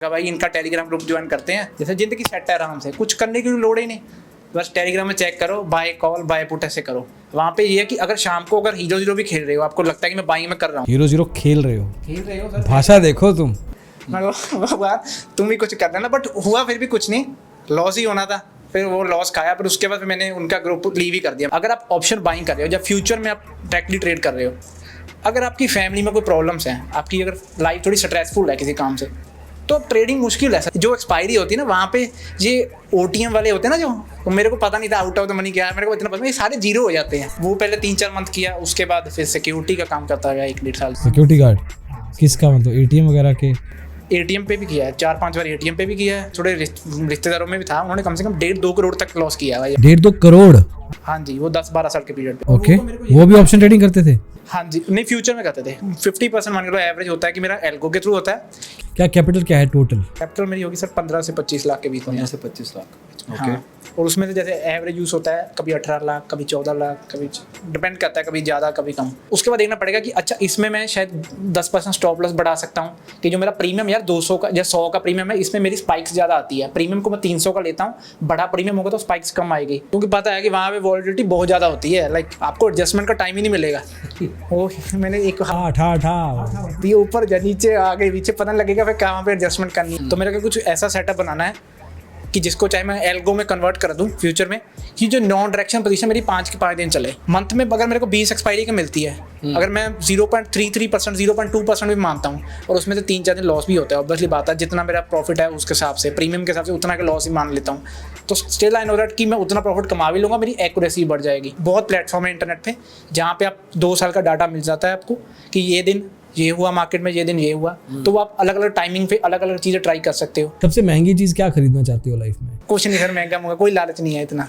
भाई इनका Telegram group join करते हैं, जैसे जिंदगी सेट है, आराम से कुछ करने की लोड़ ही नहीं, बस टेलीग्राम में चेक करो, बाय कॉल बाय पुट ऐसे करो। वहाँ पे ये है कि अगर शाम को अगर हीरो जीरो भी खेल रहे हो, आपको लगता है कि मैं बाइंग में कर रहा हूँ, हीरो जीरो खेल रहे हो सर, भाषा देखो तुम। तुम भी कुछ कर देना, बट हुआ फिर भी कुछ नहीं, लॉस ही होना था। फिर वो लॉस खाया, फिर उसके बाद मैंने उनका ग्रुप लीव ही कर दिया। अगर आप ऑप्शन बाइंग कर रहे हो, जब फ्यूचर में आप डायरेक्टली ट्रेड कर रहे हो, अगर आपकी फैमिली में कोई प्रॉब्लम्स हैं, आपकी अगर लाइफ थोड़ी स्ट्रेसफुल है किसी काम से, तो ट्रेडिंग मुश्किल है। जो एक्सपायरी होती है ना, वहाँ पे ये OTM वाले होते हैं ना, जो तो मेरे को पता नहीं था आउट ऑफ द मनी क्या है, मेरे को इतना पता, ये सारे जीरो हो जाते हैं। वो पहले 3-4 मंथ किया, उसके बाद फिर सिक्योरिटी का काम करता गया 1-1.5 साल। सिक्योरिटी गार्ड किसका, मतलब ATM वगैरह के? ATM पे भी किया है, 4-5 बार ATM पे भी किया है, थोड़े रिश्तेदारों में भी था, उन्होंने कम से कम 1.5-2 करोड़ तक लॉस किया है भाई। 1.5-2 करोड़? हाँ जी, वो 10-12 साल के पीरियड पे। ओके, वो भी ऑप्शन ट्रेडिंग करते थे? हाँ जी, नहीं फ्यूचर में करते थे। 50% मान लो एवरेज होता है कि मेरा एल्गो के थ्रू होता है। क्या कैपिटल क्या है टोटल? कैपिटल मेरी होगी सर 15 से 25 लाख के बीच में। 15 से 25 लाख। हाँ, और उसमें से जैसे एवरेज यूज़ होता है कभी 18 लाख, कभी 14 लाख, कभी डिपेंड करता है, कभी ज़्यादा कभी कम। उसके बाद देखना पड़ेगा कि अच्छा इसमें मैं शायद 10% स्टॉप लॉस बढ़ा सकता हूँ, कि जो मेरा प्रीमियम यार 200 का या 100 का प्रीमियम है, इसमें मेरी स्पाइक्स ज़्यादा आती है। प्रीमियम को मैं 300 का लेता हूँ, बड़ा प्रीमियम होगा तो स्पाइक्स कम आएगी, क्योंकि पता है कि वहाँ पे वॉलिटिलिटी बहुत ज़्यादा होती है, लाइक आपको एडजस्टमेंट का टाइम ही नहीं मिलेगा। वो मैंने एक ये ऊपर या नीचे आगे पीछे पता नहीं लगेगा फिर कहाँ पे एडजस्टमेंट करनी है। तो मेरे को कुछ ऐसा सेटअप बनाना है कि जिसको चाहे मैं एल्गो में कन्वर्ट कर दूं फ्यूचर में, कि जो नॉन डायरेक्शन पोजीशन मेरी 5 के 5 दिन चले। मंथ में अगर मेरे को 20 एक्सपायरी की मिलती है, अगर मैं 0.33%, 0.2% भी मानता हूँ, और उसमें से 3-4 दिन लॉस भी होता है, ऑब्वियसली बात है, जितना मेरा प्रॉफिट है उसके हिसाब से, प्रीमियम के हिसाब से उतना का लॉस ही मान लेता हूँ, तो स्टिल आई नो दैट कि मैं उतना प्रॉफिट कमा भी लूँगा, मेरी एक्यूरेसी बढ़ जाएगी। बहुत प्लेटफॉर्म है इंटरनेट पे जहाँ पे आप 2 साल का डाटा मिल जाता है आपको, कि ये दिन ये हुआ मार्केट में, ये दिन ये हुआ, तो वो आप अलग अलग टाइमिंग पे अलग अलग चीज़ें ट्राई कर सकते हो। सबसे महंगी चीज़ क्या खरीदना चाहते हो लाइफ में? कुछ नहीं सर, महंगा मुंगा कोई लालच नहीं है इतना।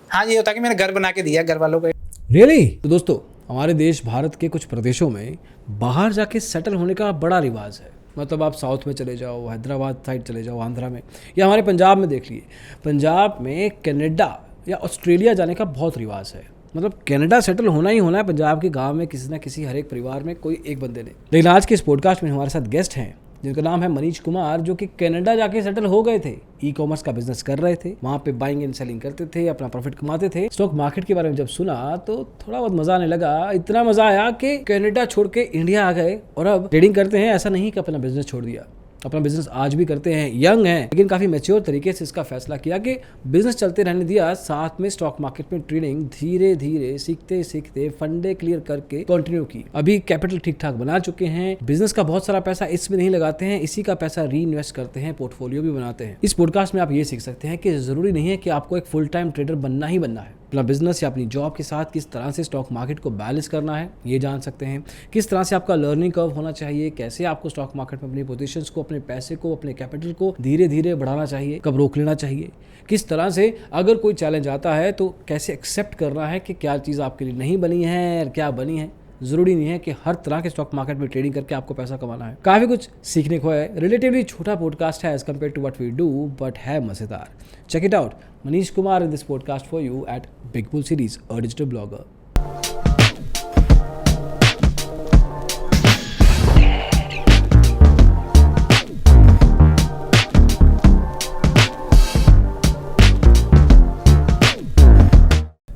हाँ, ये होता है कि मैंने घर बना के दिया घर वालों को। रियली? तो दोस्तों, हमारे देश भारत के कुछ प्रदेशों में बाहर जाके सेटल होने का बड़ा रिवाज है। मतलब आप साउथ में चले जाओ, हैदराबाद साइड चले जाओ, आंध्रा में, या हमारे पंजाब में देख लिए। पंजाब में कनाडा या ऑस्ट्रेलिया जाने का बहुत रिवाज है। मतलब कनाडा सेटल होना ही होना है पंजाब के गांव में, किसी ना किसी हर एक परिवार में कोई एक बंदे ने। लेकिन आज के इस पॉडकास्ट में हमारे साथ गेस्ट हैं जिनका नाम है मनीष कुमार, जो कि कनाडा जाके सेटल हो गए थे। ई-कॉमर्स का बिजनेस कर रहे थे, वहाँ पे बाइंग एंड सेलिंग करते थे, अपना प्रॉफिट कमाते थे। स्टॉक मार्केट के बारे में जब सुना तो थोड़ा बहुत मजा आने लगा। इतना मजा आया कि कनाडा छोड़ के इंडिया आ गए और अब ट्रेडिंग करते हैं। ऐसा नहीं कि अपना बिजनेस छोड़ दिया, अपना बिजनेस आज भी करते हैं, यंग हैं, लेकिन काफ़ी मैच्योर तरीके से इसका फैसला किया कि बिजनेस चलते रहने दिया, साथ में स्टॉक मार्केट में ट्रेडिंग धीरे धीरे सीखते सीखते फंडे क्लियर करके कंटिन्यू की। अभी कैपिटल ठीक ठाक बना चुके हैं, बिजनेस का बहुत सारा पैसा इसमें नहीं लगाते हैं, इसी का पैसा री इन्वेस्ट करते हैं, पोर्टफोलियो भी बनाते हैं। इस पॉडकास्ट में आप ये सीख सकते हैं कि जरूरी नहीं है कि आपको एक फुल टाइम ट्रेडर बनना ही बनना है। अपना बिजनेस या अपनी जॉब के साथ किस तरह से स्टॉक मार्केट को बैलेंस करना है ये जान सकते हैं। किस तरह से आपका लर्निंग कर्व होना चाहिए, कैसे आपको स्टॉक मार्केट में अपनी पोजीशंस को, अपने पैसे को, अपने कैपिटल को धीरे धीरे बढ़ाना चाहिए, कब रोक लेना चाहिए, किस तरह से अगर कोई चैलेंज आता है तो कैसे एक्सेप्ट करना है कि क्या चीज़ आपके लिए नहीं बनी है और क्या बनी है। जरूरी नहीं है कि हर तरह के स्टॉक मार्केट में ट्रेडिंग करके आपको पैसा कमाना है। काफी कुछ सीखने को है। रिलेटिवली छोटा पॉडकास्ट है as compare to what we do, but है मजेदार। Check it out, Manish Kumar in this podcast for you at Big Bull series, a digital blogger.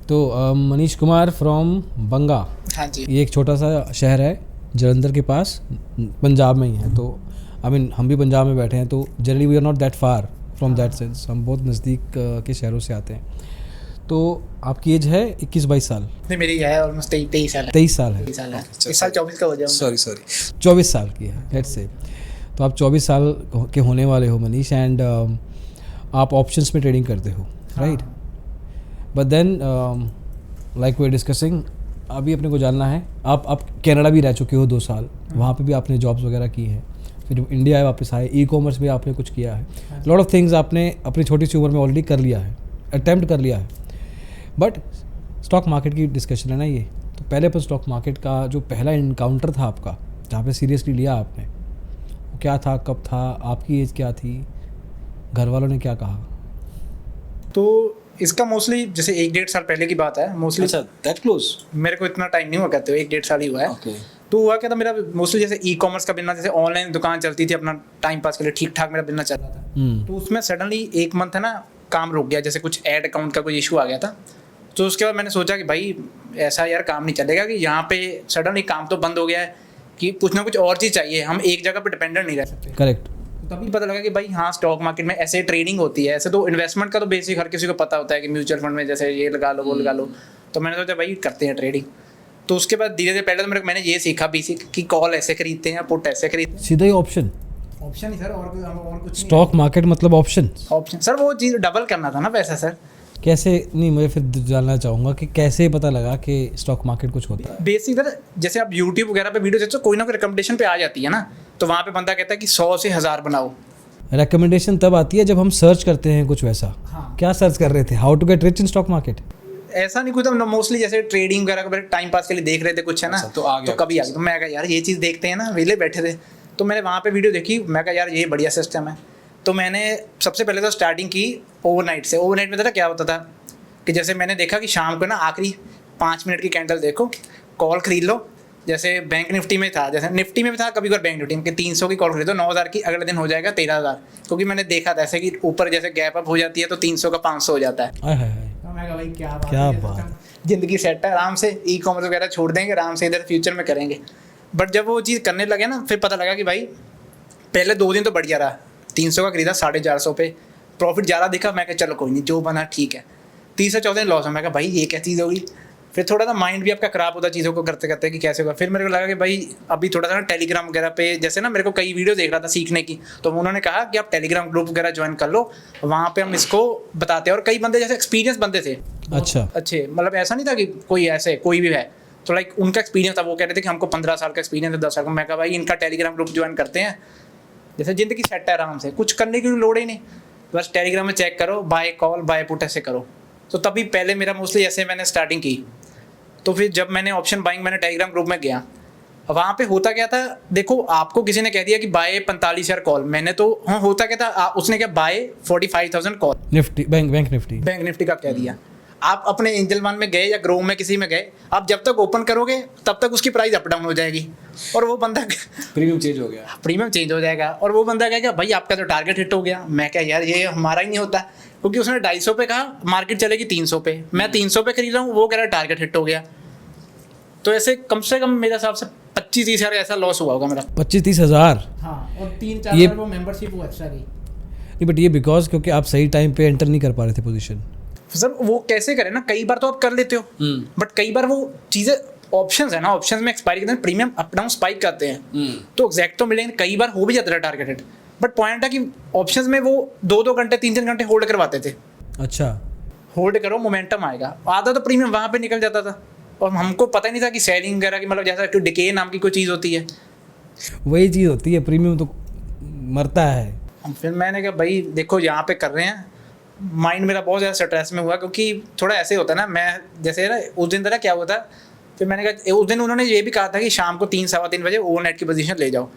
तो मनीष कुमार फ्रॉम बंगा। हाँ जी, ये एक छोटा सा शहर है जलंधर के पास, पंजाब में ही है। तो हम भी पंजाब में बैठे हैं, तो generally we are not that far from that sense, हम बहुत नज़दीक के शहरों से आते हैं। तो आपकी एज है 21-22 साल? नहीं, मेरी है ऑलमोस्ट 23 साल है। 23 साल है? 23 साल है, इस साल 24 का हो जाऊंगा। सॉरी 24 साल की है लेट्स से। तो आप 24 साल के होने वाले हो मनीष, एंड आप ऑप्शंस में ट्रेडिंग करते हो, right? But then like we are discussing, अभी अपने को जानना है, आप कनाडा भी रह चुके हो 2 साल, वहाँ पे भी आपने जॉब्स वगैरह की है, फिर इंडिया वापस आए, ई-कॉमर्स में आपने कुछ किया है, लॉट ऑफ थिंग्स आपने अपनी छोटी सी उम्र में ऑलरेडी कर लिया है, अटेम्प्ट कर लिया है। बट स्टॉक मार्केट की डिस्कशन है ना ये, तो पहले पर स्टॉक मार्केट का जो पहला इनकाउंटर था आपका, जहाँ पे सीरियसली लिया आपने, वो क्या था, कब था, आपकी एज क्या थी, घर वालों ने क्या कहा? तो इसका मोस्टली जैसे 1-1.5 साल पहले की बात है मोस्टली। अच्छा, दैट क्लोज? मेरे को इतना टाइम नहीं हुआ, कहते हो 1-1.5 साल ही हुआ है। ओके। तो हुआ क्या था, मेरा मोस्टली जैसे ई कॉमर्स का बिजनेस, जैसे ऑनलाइन दुकान चलती थी अपना टाइम पास के लिए, ठीक ठाक मेरा बिजनेस चल रहा था। तो उसमें सडनली एक मंथ है ना काम रुक गया, जैसे कुछ ऐड अकाउंट का कोई इशू आ गया था। तो उसके बाद मैंने सोचा कि भाई ऐसा यार काम नहीं चलेगा कि यहाँ पे सडनली काम तो बंद हो गया है, कि कुछ ना कुछ और चीज़ चाहिए, हम एक जगह पे डिपेंडेंट नहीं रह सकते। करेक्ट। तभी पता लगा कि भाई हाँ, स्टॉक मार्केट में ऐसे ट्रेडिंग होती है। ऐसे तो इन्वेस्टमेंट का तो बेसिक हर किसी को पता होता है कि म्यूचुअल फंड में जैसे ये लगा लो वो लगा लो। तो मैंने सोचा भाई करते हैं ट्रेडिंग। तो उसके बाद धीरे धीरे पहले तो मैंने ये सीखा बेसिक कि कॉल ऐसे खरीदते हैं, पुट ऐसे खरीदते सीधा ही ऑप्शन। हैं। ऑप्शन ही सर, और कुछ स्टॉक मार्केट मतलब ऑप्शन। ऑप्शन सर, वो चीज़ डबल करना था ना पैसा सर। कैसे? नहीं, मुझे फिर जानना चाहूँगा कि कैसे पता लगा कि स्टॉक मार्केट कुछ होता है। बेसिक सर, जैसे आप यूट्यूब वगैरह पे वीडियो देखते हो, कोई ना कोई रिकमेंडेशन पे आ जाती है ना, तो वहाँ पे बंदा कहता है कि 100 से 1000 बनाओ। रिकमेंडेशन तब आती है जब हम सर्च करते हैं कुछ वैसा। हाँ। क्या सर्च कर रहे थे? How to get rich in stock market? ऐसा नहीं कुछ, मोस्टली जैसे ट्रेडिंग वगैरह का टाइम पास के लिए देख रहे थे कुछ है ना। तो आ गया कभी आ गया, तो मैं कहा यार ये चीज़ देखते हैं ना, वेले बैठे थे तो मैंने वहाँ पे वीडियो देखी। मैं कहा यार ये बढ़िया सिस्टम है। तो मैंने सबसे पहले तो स्टार्टिंग की ओवरनाइट से। ओवरनाइट में था क्या होता था कि जैसे मैंने देखा कि शाम को ना आखिरी 5 मिनट की कैंडल देखो, कॉल खरीद लो। जैसे बैंक निफ्टी में था, जैसे निफ्टी में भी था कभी कभार बैंक निफ्टी में कि 300 की कॉल खरीदो, 9000 की, अगले दिन हो जाएगा 13000। क्योंकि मैंने देखा था ऐसे कि ऊपर जैसे गैप अप हो जाती है तो 300 का 500 हो जाता है। आय हाय हाय, तो मैं कहा भाई क्या क्या है, बात। जिंदगी सेट है, आराम से ई कॉमर्स वगैरह छोड़ देंगे, आराम से इधर फ्यूचर में करेंगे। बट जब वो चीज़ करने लगे ना, फिर पता लगा कि भाई पहले 2 दिन तो बढ़िया रहा, 300 का खरीदा 450 पे, प्रॉफिट ज़्यादा दिखा। मैं कहा चलो कोई नहीं, जो बना ठीक है। 30-14 दिन लॉस है। मैं कहा भाई ये क्या चीज़ होगी। फिर थोड़ा सा माइंड भी आपका खराब होता है चीज़ों को करते करते कि कैसे होगा। फिर मेरे को लगा कि भाई अभी थोड़ा सा ना टेलीग्राम वगैरह पे, जैसे ना मेरे को कई वीडियो देख रहा था सीखने की, तो उन्होंने कहा कि आप टेलीग्राम ग्रुप वगैरह ज्वाइन कर लो, वहाँ पे हम इसको बताते हैं। और कई बंदे जैसे एक्सपीरियंस बंदे थे, अच्छा। अच्छे, मतलब ऐसा नहीं था कि कोई ऐसे कोई भी है, तो लाइक उनका एक्सपीरियंस था। वो कह रहे थे कि हमको 15 साल का एक्सपीरियंस है, 10 साल का। मैं कहा भाई इनका टेलीग्राम ग्रुप ज्वाइन करते हैं, जैसे ज़िंदगी सेट है, आराम से कुछ करने की लोड़ ही नहीं, बस टेलीग्राम में चेक करो, बाय कॉल बाय पुट ऐसे करो। तो तभी पहले मेरा मोस्टली ऐसे मैंने स्टार्टिंग की। तो फिर जब मैंने ऑप्शन बाइंग मैंने टेलीग्राम ग्रुप में गया, वहाँ पे होता क्या था, देखो आपको किसी ने कह दिया कि बाय 45,000 कॉल, मैंने तो हाँ होता क्या था, उसने क्या buy 45,000 call Nifty, bank Nifty, bank Nifty का कह दिया। आप अपने एंजल वन में गए या ग्रो में किसी में गए, आप जब तक ओपन करोगे तब तक उसकी प्राइस अप डाउन हो जाएगी, और वो बंदा प्रीमियम चेंज हो गया, प्रीमियम चेंज हो जाएगा। और वो बंदा कहेगा भाई आपका तो टारगेट हिट हो गया। मैं क्या यार ये हमारा ही नहीं होता, क्योंकि उसने 250 पे कहा मार्केट चलेगी 300 पे, मैं 300 पे खरीद रहा हूँ, वो कह रहा टारगेट हिट हो गया। तो ऐसे कम से कम मेरे हिसाब से 25-30 हज़ार ऐसा लॉस हुआ होगा मेरा। 25-30 हज़ार। हाँ, और 3-4 ये- हज़ार वो मेंबरशिप वो एक्स्ट्रा की। नहीं, बट ये बिकॉज क्योंकि आप सही टाइम पे एंटर नहीं कर पा रहे थे पोजीशन। सर वो कैसे करें ना, कई बार तो आप कर लेते हो, बट कई बार वो चीज़ें ऑप्शंस है ना, ऑप्शंस में एक्सपायरी के दिन प्रीमियम अप डाउन स्पाइक करते हैं, तो एग्जैक्ट तो मिलेंगे, कई बार हो भी जाता है टारगेटेड। बट पॉइंट है कि ऑप्शंस में वो 2-2 घंटे 3-3 घंटे होल्ड करवाते थे। अच्छा। होल्ड करो मोमेंटम आएगा, आधा तो प्रीमियम वहाँ पे निकल जाता था, और हमको पता ही नहीं था कि सेलिंग वगैरह की, मतलब जैसा कि डिके नाम की कोई चीज़ होती है, वही चीज़ होती है, प्रीमियम तो मरता है। फिर मैंने कहा भाई देखो यहाँ पे कर रहे हैं, माइंड मेरा बहुत ज़्यादा स्ट्रेस में हुआ, क्योंकि थोड़ा ऐसे होता है ना, मैं जैसे ना उस दिन तरह क्या हुआ था, फिर मैंने कहा उस दिन उन्होंने ये भी कहा था कि शाम को 3-3:15 बजे ओवरनाइट की पोजीशन ले जाओ,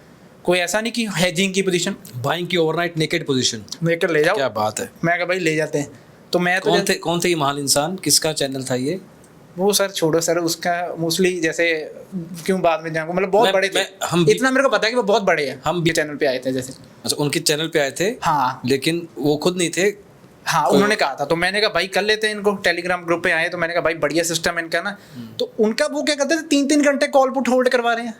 कोई ऐसा नहीं कि हेजिंग की पोजीशन, बाइंग की ओवरनाइट नेकेड पोजीशन। लेकर ले जाओ। क्या बात है। मैं कहा भाई ले जाते हैं। तो मैं तो कौन थे ये महान इंसान, किसका चैनल था ये? वो सर छोड़ो सर, उसका मोस्टली जैसे क्यों बाद में जाऊँगा, मतलब बहुत बड़े थे, इतना मेरे को पता है कि वो बहुत बड़े हैं, हम भी चैनल पे आए थे जैसे। अच्छा, उनके चैनल पे आए थे? हाँ, लेकिन वो खुद नहीं थे? हाँ, उन्होंने कहा था, तो मैंने कहा भाई कर लेते हैं इनको, टेलीग्राम ग्रुप पे आए तो मैंने कहा भाई बढ़िया सिस्टम है इनका ना। तो उनका वो क्या करते थे, 3-3 घंटे कॉल पुट होल्ड करवा रहे हैं।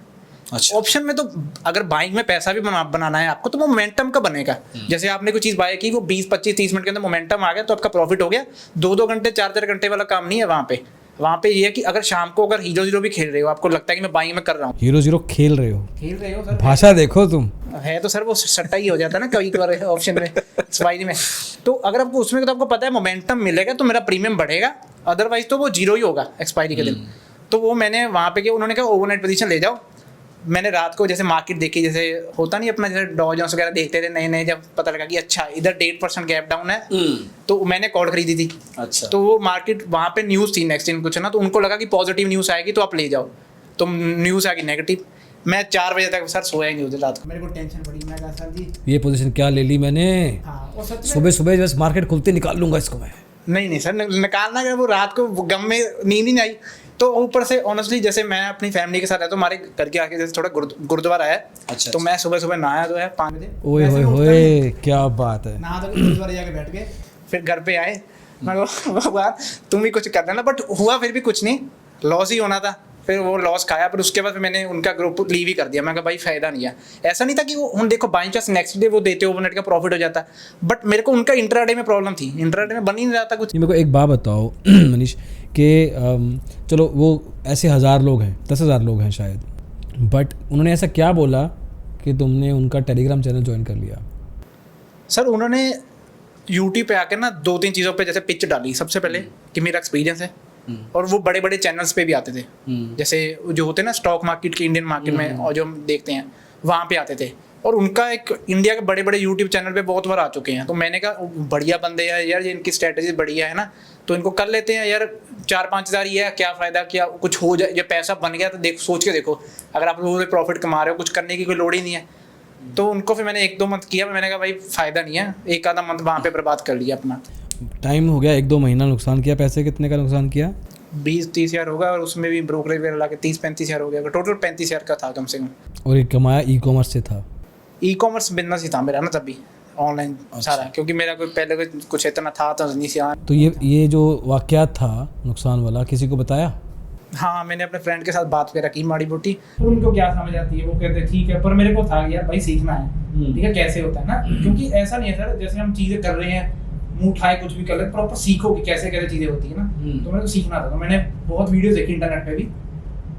अच्छा। ऑप्शन में तो अगर बाइंग में पैसा भी बनाना है आपको, तो वो मोमेंटम का बनेगा। जैसे आपने कोई चीज़ बाय की, वो 20-25-30 मिनट के अंदर मोमेंटम आ गया तो आपका प्रॉफिट हो गया। 2-2 घंटे 4-4 घंटे वाला काम नहीं है वहाँ पे ये है कि अगर शाम को अगर हीरो भी खेल रहे हो, आपको लगता है कि मैं बाइंग में कर रहा हूँ, हीरो खेल रहे हो सर, भाषा देखो तुम, है तो सर वो सट्टा ही हो जाता है ना कई बार ऑप्शन में, एक्सपायरी में। तो अगर आपको उसमें तो आपको पता है मोमेंटम मिलेगा तो मेरा प्रीमियम बढ़ेगा, अदरवाइज तो वो जीरो ही होगा एक्सपायरी के दिन। तो वो मैंने वहाँ पे किया, उन्होंने कहा ओवरनाइट पोजीशन ले जाओ। मैंने रात को जैसे मार्केट देखी, जैसे होता नहीं अपना, जैसे डॉ जोन्स वगैरह देखते थे नए, जब पता लगा कि अच्छा इधर 1.5% गैप डाउन है, तो मैंने कॉल खरीदी थी। अच्छा। तो वो मार्केट वहाँ पे न्यूज़ थी नेक्स्ट दिन कुछ ना, तो उनको लगा कि पॉजिटिव न्यूज़ आएगी तो आप ले जाओ, तो न्यूज़ आ गई नेगेटिव। मैं 4 बजे तक सर सोया ही नहीं उस रात को, मेरे को टेंशन पड़ी। मैं कहा सर जी ये पोजीशन क्या ले ली मैंने, हाँ, और सच में सुबह सुबह बस मार्केट खुलते निकाल लूंगा इसको मैं। नहीं नहीं सर, निकालना क्या, वो रात को वो गम में नींद ही नहीं आई। तो ऊपर से ऑनेस्टली जैसे मैं अपनी फैमिली के साथ रहता हूँ, हमारे घर के आगे जैसे थोड़ा गुरुद्वारा है, अच्छा, तो मैं सुबह सुबह नहाया जो है 5 बजे, ओए वैसे होए मैं उठता होए, क्या बात है। नहा धो के गुरुद्वारे जाके बैठ गए, फिर घर पे आए, मैं कहा भगवान तुम ही कुछ कर देना, बट हुआ फिर भी कुछ नहीं, लॉस ही होना था। फिर वो लॉस खाया, पर उसके बाद फिर मैंने उनका ग्रुप लीव ही कर दिया। मैं कहा भाई फायदा नहीं है, ऐसा नहीं था कि वो देखो बाई चांस नेक्स्ट डे वो देते ओवरनाइट का प्रॉफिट हो जाता, बट मेरे को उनका इंट्राडे में प्रॉब्लम थी, इंट्राडे में बन ही नहीं रहा था कुछ। ये मेरे को एक बात बताओ मनीष कि चलो वो ऐसे 1000 लोग हैं, 10,000 लोग हैं शायद, बट उन्होंने ऐसा क्या बोला कि तुमने उनका टेलीग्राम चैनल ज्वाइन कर लिया? सर उन्होंने यूट्यूब पे आकर ना 2-3 चीज़ों पे जैसे पिच डाली। सबसे पहले कि मेरा एक्सपीरियंस है, और वो बड़े बड़े चैनल्स पे भी आते थे, जैसे जो होते हैं ना स्टॉक मार्केट के, इंडियन मार्केट में, और जो हम देखते हैं वहाँ पे आते थे, और उनका एक इंडिया के बड़े बड़े यूट्यूब चैनल पे बहुत बार आ चुके हैं। तो मैंने कहा बढ़िया बंदे हैं यार, ये इनकी स्ट्रेटजी बढ़िया है ना, तो इनको कर लेते हैं यार। 4-5 हज़ार ये है, क्या फ़ायदा, क्या कुछ हो जाए, जब पैसा बन गया तो देख सोच के देखो, अगर आप लोगों से प्रॉफिट कमा रहे हो, कुछ करने की कोई लोड़ ही नहीं है। तो उनको फिर मैंने 1-2 मंथ किया, मैंने कहा भाई फ़ायदा नहीं है, एक आधा मंथ वहाँ पे बर्बाद कर लिया अपना। टाइम हो गया, 1-2 महीना नुकसान किया, पैसे कितने का नुकसान किया? 20-30 हज़ार होगा, और उसमें भी ब्रोकरेज वगैरह ला के 30-35 हज़ार हो गया, टोटल 35 हज़ार का था कम से कम। और ये कमाया ई-कॉमर्स से था? ई-कॉमर्स बिजनेस ही था मेरा ना तभी, ऑनलाइन सारा, क्योंकि मेरा कोई पहले कुछ इतना था तो नहीं सी। तो ये जो वाक़यात था नुकसान वाला, किसी को बताया? हाँ, मैंने अपने फ्रेंड के साथ बात वगैरह की माड़ी मोटी, तो उनको क्या समझ आती है, वो कहते ठीक है, पर मेरे को था यार भाई सीखना है, ठीक है कैसे होता है ना, क्योंकि ऐसा नहीं है सर जैसे हम चीज़ें कर रहे हैं मुंह उठाए कुछ भी कर ले, प्रॉपर सीखो कि कैसे कैसे चीज़ें होती है ना। तो मेरे को सीखना था, तो मैंने बहुत वीडियोस देखी इंटरनेट पे भी,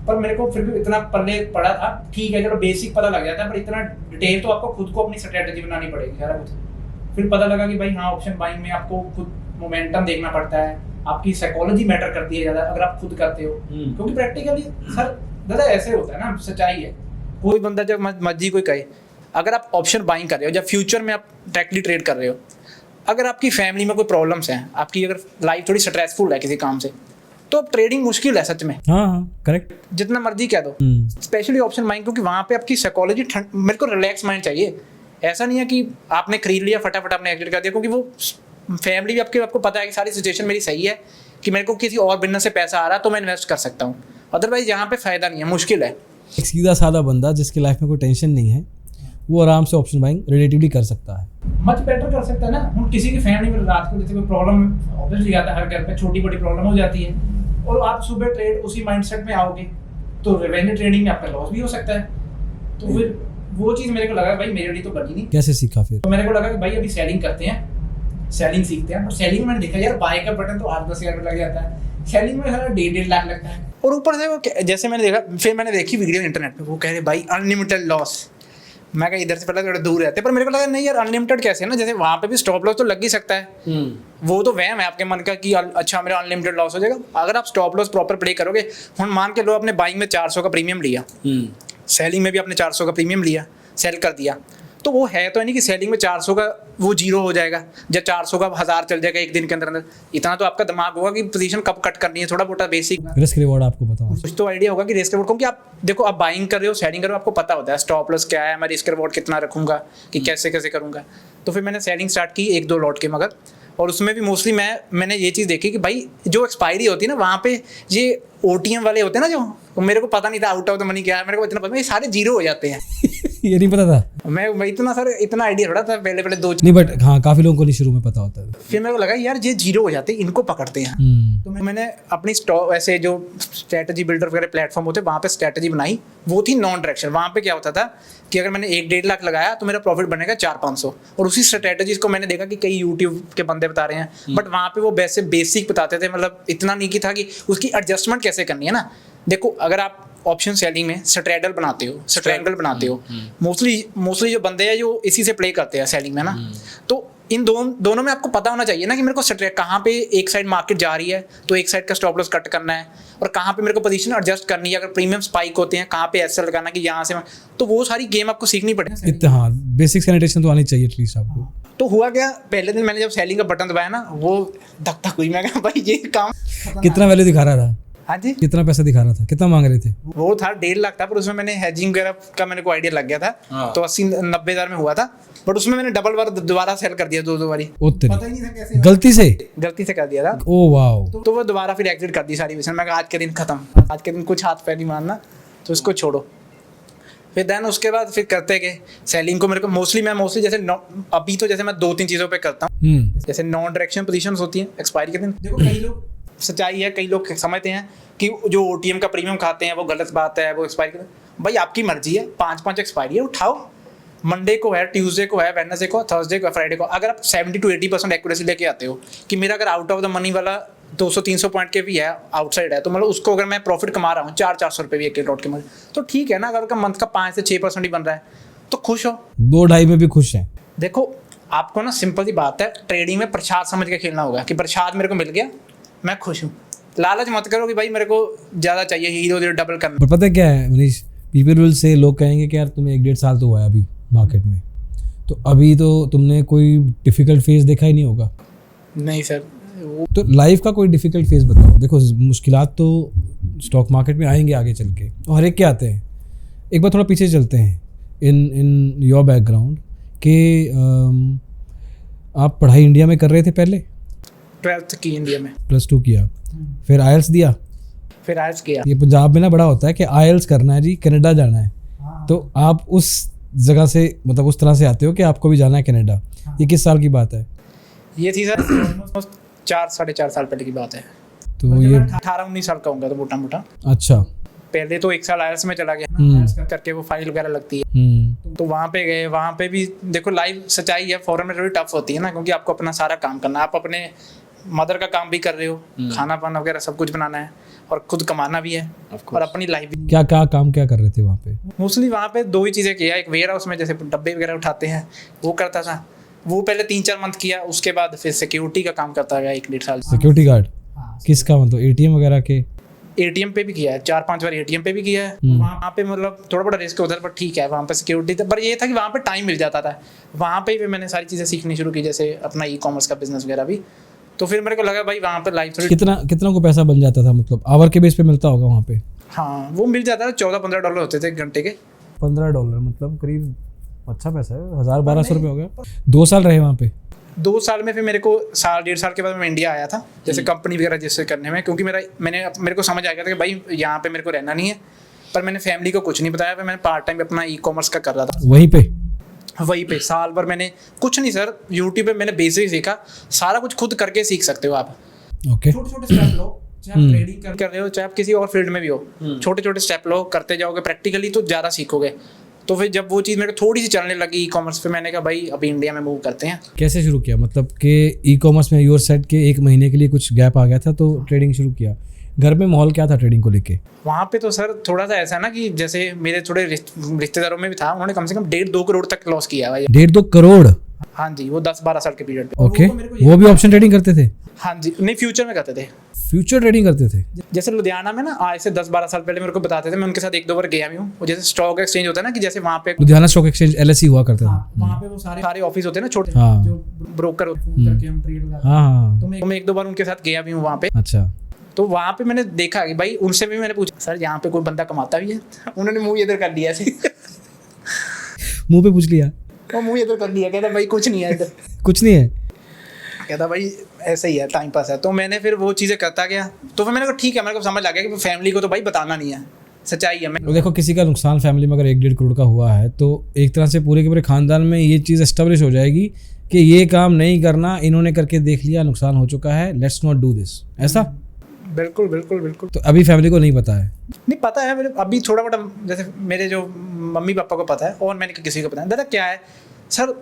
पर मेरे को फिर भी इतना पल्ले पड़ा था, ठीक है चलो बेसिक पता लग जाता है, पर इतना डिटेल तो आपको खुद को अपनी स्ट्रेटेजी बनानी पड़ेगी सारा कुछ। फिर पता लगा कि भाई हाँ, ऑप्शन बाइंग में आपको खुद मोमेंटम देखना पड़ता है, आपकी साइकोलॉजी मैटर करती है ज़्यादा अगर आप खुद करते हो, क्योंकि प्रैक्टिकली सर दादा ऐसे होता है ना, सच्चाई है। कोई बंदा जब मर्जी कोई कहे, अगर आप ऑप्शन बाइंग कर रहे हो, जब फ्यूचर में आप डायरेक्टली ट्रेड कर रहे हो, अगर आपकी फैमिली में कोई प्रॉब्लम्स हैं, आपकी अगर लाइफ थोड़ी स्ट्रेसफुल है किसी काम से, तो अब ट्रेडिंग मुश्किल है सच में। हाँ करेक्ट, जितना मर्जी कह दो, स्पेशली ऑप्शन बाइंग, क्योंकि वहाँ पे आपकी साइकोलॉजी, मेरे को रिलैक्स माइंड चाहिए। ऐसा नहीं है कि आपने खरीद लिया फटाफट आपने एग्जिट कर दिया, क्योंकि वो फैमिली भी आपको पता है कि सारी सिचुएशन मेरी सही है, कि मेरे को किसी और बिजनेस से पैसा आ रहा है तो मैं इन्वेस्ट कर सकता हूँ, अदरवाइज यहाँ पे फ़ायदा नहीं है, मुश्किल है। एक सीधा साधा बंदा जिसकी लाइफ में कोई टेंशन नहीं है, वो आराम से ऑप्शन बाइंग रिलेटिवली कर सकता है, मच बेटर कर सकता है ना। हम किसी की फैमिली में रात को जैसे कोई प्रॉब्लम ऑब्वियसली आता है, हर घर पे छोटी बड़ी प्रॉब्लम हो जाती है, और आप सुबह ट्रेड उसी माइंडसेट में आओगे तो रेवेन्यू ट्रेडिंग में आपका लॉस भी हो सकता है। तो फिर वो चीज़ मेरे को लगा भाई मेरे लिए तो बनी नहीं। कैसे सीखा फिर? तो मेरे को लगा कि भाई अभी सेलिंग करते हैं, सेलिंग सीखते हैं। और सेलिंग में देखा यार बाय का बटन तो 8-10 हज़ार लग जाता है, सेलिंग में सारा 1.5 लाख लगता है। और ऊपर से वो जैसे मैंने देखा, फिर मैंने देखी वीडियो इंटरनेट पे, वो कह रहे भाई अनलिमिटेड लॉस। मैं कहा इधर से पहले थोड़ा दूर रहते, पर मेरे को लगा नहीं यार अनलिमिटेड कैसे है ना, जैसे वहाँ पे भी स्टॉप लॉस तो लग ही सकता है। वो तो वहम है आपके मन का कि अच्छा मेरा अनलिमिटेड लॉस हो जाएगा। अगर आप स्टॉप लॉस प्रॉपर प्ले करोगे, हम मान के लो आपने बाइंग में 400 का प्रीमियम लिया, सेलिंग में भी आपने 400 का प्रीमियम लिया, सेल कर दिया, तो वो है तो नहीं कि सेलिंग में 400 का वो जीरो हो जाएगा, जब 400 का 1000 चल जाएगा एक दिन के अंदर अंदर। इतना तो आपका दिमाग होगा कि पोजीशन कब कट करनी है, थोड़ा मोटा बेसिक रिस्क रिवॉर्ड आपको बताओ, कुछ तो आइडिया होगा कि रिस्क रिवॉर्ड, क्योंकि आप देखो आप बाइंग कर रहे हो, सेलिंग कर रहे हो, आपको पता होता है स्टॉप लॉस क्या है, मैं रिस्क रिवॉर्ड कितना रखूंगा, कि कैसे कैसे करूंगा। तो फिर मैंने सेलिंग स्टार्ट की 1-2 लॉट के, मगर और उसमें भी मोस्टली मैंने ये चीज़ देखी कि भाई जो एक्सपायरी होती है ना, वहाँ पे ये OTM वाले होते हैं ना, जो मेरे को पता नहीं था आउट ऑफ द मनी क्या है, मेरे को इतना पता, ये सारे जीरो हो जाते हैं। ये नहीं पता था मैं इतना आइडिया थोड़ा था पहले 2 नहीं, बट हाँ काफ़ी लोगों को नहीं शुरू में पता होता है। फिर मेरे को लगा यार ये जीरो हो जाते हैं, इनको पकड़ते हैं। तो मैंने अपनी स्टॉक ऐसे जो स्ट्रैटेजी बिल्डर वगैरह प्लेटफॉर्म होते हैं वहाँ पे स्ट्रैटेजी बनाई, वो थी नॉन डायरेक्शन। वहाँ पे क्या होता था कि अगर मैंने 1-1.5 लाख लगाया तो मेरा प्रॉफिट बनेगा 400-500, और उसी स्ट्रैटेजीज को मैंने देखा कि कई यूट्यूब के बंदे बता रहे हैं, बट वहाँ पे वो वैसे बेसिक बताते थे, मतलब इतना नहीं कि था कि उसकी एडजस्टमेंट कैसे करनी है ना। देखो अगर आप ऑप्शन सेलिंग में स्ट्रैडल बनाते हो, स्ट्रैंगल बनाते हो, मोस्टली जो बंदे हैं जो इसी से प्ले करते हैं सेलिंग में ना, तो इन दोनों में आपको पता होना चाहिए ना कि मेरे को कहाँ पे एक साइड मार्केट जा रही है तो एक साइड का स्टॉप लॉस कट करना है, और कहाँ पे मेरे को पोजीशन एडजस्ट करनी है, अगर प्रीमियम स्पाइक होते हैं कहाँ पे ऐसा लगाना कि यहाँ से, तो वो सारी गेम आपको सीखनी पड़ेगी। हाँ बेसिक सैनिटेशन तो आनी चाहिए एटलीस्ट आपको। तो हुआ क्या, पहले दिन मैंने जब सेलिंग का बटन दबाया ना, वो धक धक हुई। मैं कहा भाई ये काम कितना वैल्यू दिखा रहा था? हाँ जी, कितना पैसा दिखा रहा था, कितना मांग रहे थे? वो था 1.5 लाख था, पर उसमें मैंने हेजिंग वगैरह का मेरे को आइडिया लग गया था, तो 80-90 हज़ार में हुआ था। बट उसमें मैंने डबल बार दोबारा सेल कर दिया, दो बारी, ओ तेरी, पता ही नहीं था कैसे, गलती से? गलती से कर दिया था। Oh wow. तो वो दोबारा फिर एग्जिट कर दी सारी विजन। मैं कहा आज के दिन खत्म, आज के दिन कुछ हाथ पैर नहीं मारना, तो इसको छोड़ो। फिर देन उसके बाद फिर करते गए सेलिंग को। मेरे को मोस्टली जैसे अभी तो जैसे मैं 2-3 चीज़ों पे करता हूँ। जैसे नॉन डायरेक्शन पोजीशंस होती हैं एक्सपायरी के दिन। देखो कई लोग, सच्चाई है, कई लोग समझते हैं कि जो OTM का प्रीमियम खाते हैं वो गलत बात है, वो एक्सपायरी के दिन। भाई आपकी मर्जी है, 5 एक्सपायरी है, उठाओ। मंडे को है, ट्यूसडे को है, वेडनेसडे को, थर्सडे को, फ्राइडे को। अगर आप 70 to 80% एक्यूरेसी लेके आते हो कि मेरा अगर आउट ऑफ द मनी वाला 200-300 पॉइंट के भी है, आउटसाइड है, तो मतलब उसको अगर मैं प्रॉफिट कमा रहा हूँ 400-400 रुपये भी एक लॉट के मुझे, तो ठीक है ना। अगर मंथ का 5 से 6% ही बन रहा है तो खुश हो। 2-2.5 में भी खुश हैं। देखो आपको ना सिंपल सी बात है, ट्रेडिंग में प्रसाद समझ के खेलना होगा कि प्रसाद मेरे को मिल गया, मैं खुश हूँ। लालच मत करो कि भाई मेरे को ज़्यादा चाहिए, हीरो डबल करना। पर पता है क्या है मनीष, पीपल विल से, लोग कहेंगे कि यार तुम्हें 1-1.5 साल तो हुआ है अभी मार्केट में, तो अभी तो तुमने कोई डिफ़िकल्ट फेज देखा ही नहीं होगा। नहीं सर, तो लाइफ का कोई डिफ़िकल्ट फेज बताओ। देखो मुश्किलात तो स्टॉक मार्केट में आएंगे आगे चल के, और हर एक के आते हैं। एक बार थोड़ा पीछे चलते हैं इन योर बैकग्राउंड कि आप पढ़ाई इंडिया में कर रहे थे पहले? 12th की इंडिया में, +2 किया, फिर IELTS दिया, फिर आयल्स किया। ये पंजाब में ना बड़ा होता है कि IELTS करना है जी, कनाडा जाना है। तो आप उस जगह से, मतलब उस तरह से आते हो कि आपको भी जाना है कनाडा। ये किस साल की बात है? ये थी सर 4-4.5 साल पहले की बात है। तो ये 18-19 साल का होगा तो मोटा मोटा। अच्छा। पहले तो 1 साल आयल्स में चला गया, IELTS करके वो फाइल वगैरह लगती है, तो वहाँ पे गए। वहाँ पे भी देखो लाइव सच्चाई है, फॉरेन में थोड़ी टफ होती है ना, क्योंकि आपको अपना सारा काम करना है। आप अपने मदर का काम भी कर रहे हो, खाना पाना वगैरह सब कुछ बनाना है, और खुद कमाना भी है, और अपनी लाइफ भी। क्या काम क्या कर रहे थे वहाँ पे? मोस्टली वहाँ पे 2 ही चीज़ें किया। एक वेयर हाउस में जैसे डब्बे वगैरह उठाते हैं वो करता था, वो पहले 3-4 मंथ किया। उसके बाद फिर सिक्योरिटी का काम करता गया 1-1.5 साल। Security guard? किसका, मतलब ATM वगैरह के? ATM पे भी किया है, 4-5 बार ATM पे भी किया है। वहाँ पे मतलब थोड़ा बड़ा रिस्क होता है, पर ठीक है वहाँ पे सिक्योरिटी था। पर ये था कि वहाँ पे टाइम मिल जाता था। वहाँ पे मैंने सारी चीज़ें सीखनी शुरू की, जैसे अपना e-commerce का बिजनेस वगैरह भी। तो फिर मेरे को लगा भाई वहाँ पे लाइफ थोड़ी। कितना को पैसा बन जाता था, मतलब आवर के बेस पे मिलता होगा वहाँ पे? हाँ वो मिल जाता था, $14-15 होते थे घंटे के। $15 मतलब करीब अच्छा पैसा है, 1000-1200 रुपये हो गया। 2 साल रहे वहाँ पे? 2 साल में फिर मेरे को 1.5 साल के बाद मैं इंडिया आया था, जैसे कंपनी वगैरह रजिस्टर करने में, क्योंकि मेरे को समझ आ गया था कि भाई यहाँ पे मेरे को रहना नहीं है। पर मैंने फैमिली को कुछ नहीं बताया, फिर मैंने पार्ट टाइम अपना e-commerce का कर रहा था वहीं पे साल भर। मैंने कुछ नहीं सर, यूट्यूब पे मैंने बेसिक सीखा। सारा कुछ खुद करके सीख सकते हो आप। ओके। छोटे स्टेप लो, चाहे आप ट्रेडिंग कर रहे हो, चाहे आप किसी और फील्ड में भी हो, छोटे स्टेप लो, करते जाओगे प्रैक्टिकली तो ज़्यादा सीखोगे। तो फिर जब वो चीज़ मेरे को थोड़ी सी चलने लगी e-commerce पे, मैंने कहा भाई अभी इंडिया में मूव करते हैं। कैसे शुरू किया, मतलब कि e-commerce में योर सेट के 1 महीने के लिए कुछ गैप आ गया था तो ट्रेडिंग शुरू किया? घर में माहौल क्या था ट्रेडिंग को लेके? वहाँ पे तो सर थोड़ा सा ऐसा ना कि जैसे मेरे थोड़े रिश्तेदारों में भी था, उन्होंने कम से कम 1.5-2 करोड़ तक लॉस किया भाई। 1.5-2 करोड़? हाँ जी, वो 10-12 साल के पीरियड पे। ओके, वो भी ऑप्शन ट्रेडिंग करते थे? हाँ जी, नहीं फ्यूचर में करते थे। फ्यूचर ट्रेडिंग करते थे? जैसे लुधियाना में ना आज से 10-12 साल पहले मेरे को बताते थे, मैं उनके साथ 1-2 बार गया भी हूँ। वो जैसे स्टॉक एक्सचेंज होता है ना, कि जैसे वहाँ पे लुधियाना स्टॉक एक्सचेंज LSE हुआ करता था। वहाँ पे वो सारे ऑफिस होते हैं ना छोटे, हाँ। जो ब्रोकर होते हैं, करके हम ट्रेड लगाते हैं। हाँ। तो मैं 1-2 बार उनके साथ गया भी हूँ वहाँ पे। अच्छा। तो वहाँ पे मैंने देखा कि भाई, उनसे भी मैंने पूछा सर यहाँ पे कोई बंदा कमाता भी है? उन्होंने मुँह इधर कर लिया ऐसे। मुंह पे पूछ लिया? वो मुँह इधर कर लिया, कहता भाई कुछ नहीं है इधर। कुछ नहीं है? कहता भाई ऐसे ही है, टाइम पास है। तो मैंने फिर वो चीज़ें करता गया। तो फिर मैंने कहा ठीक है, मेरे को समझ आ गया कि फैमिली को तो भाई बताना नहीं है, सच्चाई है। मैं देखो किसी का नुकसान फैमिली में अगर 1-1.5 करोड़ का हुआ है तो एक तरह से पूरे के पूरे खानदान में ये चीज़ एस्टेब्लिश हो जाएगी कि ये काम नहीं करना, इन्होंने करके देख लिया, नुकसान हो चुका है, लेट्स नॉट डू दिस, ऐसा? बिल्कुल बिल्कुल बिल्कुल। तो अभी फैमिली को नहीं पता है? नहीं पता है मेरे, अभी थोड़ा मोटा जैसे मेरे जो मम्मी पापा को पता है, और मैंने किसी को पता है। दादा क्या है सर,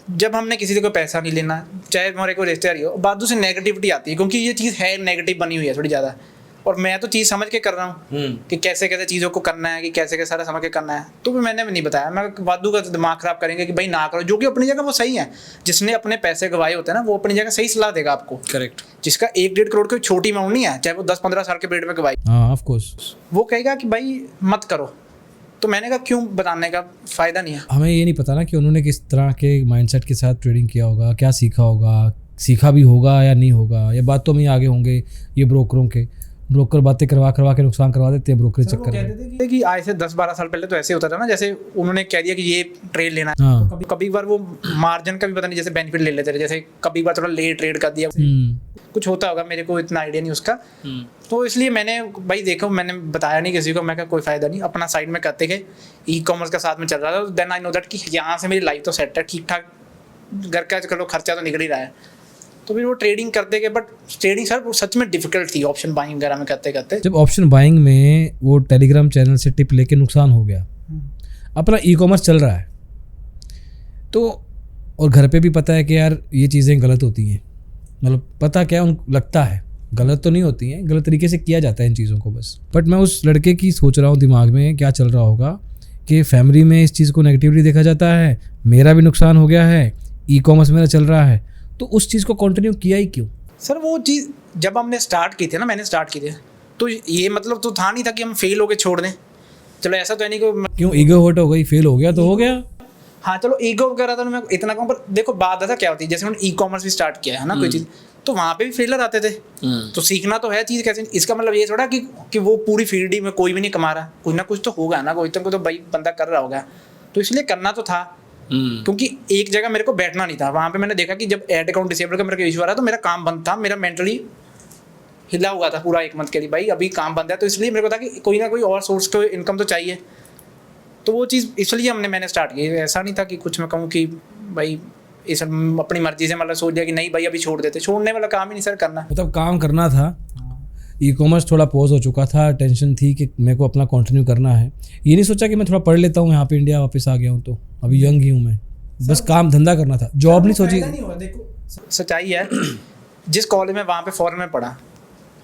जब हमने किसी से कोई पैसा नहीं लेना, चाहे हमारे कोई रिश्तेदार हो, बातों से नेगेटिविटी आती है, क्योंकि ये चीज़ है नेगेटिव बनी हुई है थोड़ी ज़्यादा। और मैं तो चीज़ समझ के कर रहा हूँ कि कैसे कैसे चीज़ों को करना है, कि कैसे कैसे सारा समझ के करना है। तो भी मैंने भी नहीं बताया। मैं वादू का दिमाग ख़राब करेंगे कि भाई ना करो, जो कि अपनी जगह वो सही है। जिसने अपने पैसे गवाए होते हैं ना, वो अपनी जगह सही सलाह देगा आपको। करेक्ट। जिसका 1-1.5 करोड़ कोई छोटी अमाउंट नहीं है, चाहे वो 10-15 साल के पीरियड में गवाई, हाँ ऑफ कोर्स, वो कहेगा कि भाई मत करो। तो मैंने कहा क्यों बताने का फ़ायदा नहीं है। हमें ये नहीं पता ना कि उन्होंने किस तरह के माइंडसेट के साथ ट्रेडिंग किया होगा, क्या सीखा होगा, सीखा भी होगा या नहीं होगा, ये बात तो हमें आगे होंगे ये ब्रोकरों के। ब्रोकर बातें करवा करवा के नुकसान करवा देते हैं ब्रोकर चक्कर में। कहते थे कि आज से 10-12 साल पहले तो ऐसे होता था ना, जैसे उन्होंने कह दिया कि ये ट्रेड लेना है, हाँ। तो कभी बार वो मार्जिन का भी पता नहीं, जैसे बेनिफिट ले लेते थे, जैसे कभी बार थोड़ा लेट ट्रेड कर दिया, कुछ होता होगा, मेरे को इतना आइडिया नहीं उसका। तो इसलिए मैंने भाई देखो, मैंने बताया नहीं किसी को, मैं कहा कोई फायदा नहीं, अपना साइड में करते गए, ई कॉमर्स का साथ में चल रहा था। देन आई नो दैट कि यहाँ से मेरी लाइफ तो सेट है, ठीक ठाक घर का चलो खर्चा तो निकल ही रहा है। तो फिर वो ट्रेडिंग करते गए, बट ट्रेडिंग सर वो सच में डिफिकल्ट थी ऑप्शन बाइंग वगैरह में करते करते। जब ऑप्शन बाइंग में वो टेलीग्राम चैनल से टिप लेके नुकसान हो गया, अपना ई कॉमर्स चल रहा है तो, और घर पे भी पता है कि यार ये चीज़ें गलत होती हैं, मतलब पता क्या उनको लगता है गलत तो नहीं होती हैं, गलत तरीके से किया जाता है इन चीज़ों को बस। बट मैं उस लड़के की सोच रहा हूँ दिमाग में क्या चल रहा होगा कि फैमिली में इस चीज़ को नेगेटिवली देखा जाता है, मेरा भी नुकसान हो गया है, ई कॉमर्स मेरा चल रहा है, तो उस चीज़ को कंटिन्यू किया ही क्यों? सर वो चीज़ जब हमने स्टार्ट की थी ना, मैंने स्टार्ट की थी, तो ये मतलब तो था नहीं था कि हम फेल हो गए छोड़ दें। चलो ऐसा तो है नहीं कि क्यों ईगो हर्ट हो गई, फेल हो गया तो हो गया। हाँ चलो ईगो वगैरह तो मैं इतना कहूँ, पर देखो बात ऐसा क्या होती है, जैसे मैंने ई कॉमर्स भी स्टार्ट किया है ना कोई चीज़, तो वहाँ पे भी फेलर आते थे, तो सीखना तो है चीज़ कैसे। इसका मतलब ये थोड़ा कि वो पूरी फील्ड ही में कोई भी नहीं कमा रहा, कुछ ना कुछ तो होगा ना, कोई तो भाई बंदा कर रहा होगा, तो इसलिए करना तो था। क्योंकि एक जगह मेरे को बैठना नहीं था, वहाँ पे मैंने देखा कि जब एड अकाउंट डिसेबल का मेरे को इशू आ रहा तो मेरा काम बंद था, मेरा मेंटली हिला हुआ था पूरा 1 मंथ के लिए, भाई अभी काम बंद है, तो इसलिए मेरे को था कि कोई ना कोई और सोर्स तो इनकम तो चाहिए। तो वो चीज़ इसलिए मैंने स्टार्ट की। ऐसा नहीं था कि कुछ मैं कहूँ कि भाई इस अपनी मर्जी से मतलब सोच लिया कि नहीं भाई अभी छोड़ देते, छोड़ने वाला काम ही नहीं सर करना। मतलब काम करना था, ई कॉमर्स थोड़ा पॉज हो चुका था, टेंशन थी कि मेरे को अपना कंटिन्यू करना है, ये नहीं सोचा कि मैं थोड़ा पढ़ लेता हूँ, यहाँ पे इंडिया वापस आ गया हूँ तो अभी यंग ही हूँ मैं, बस काम धंधा करना था, जॉब नहीं सोची। देखो सच्चाई है, जिस कॉलेज में वहाँ पे फॉरेन में पढ़ा,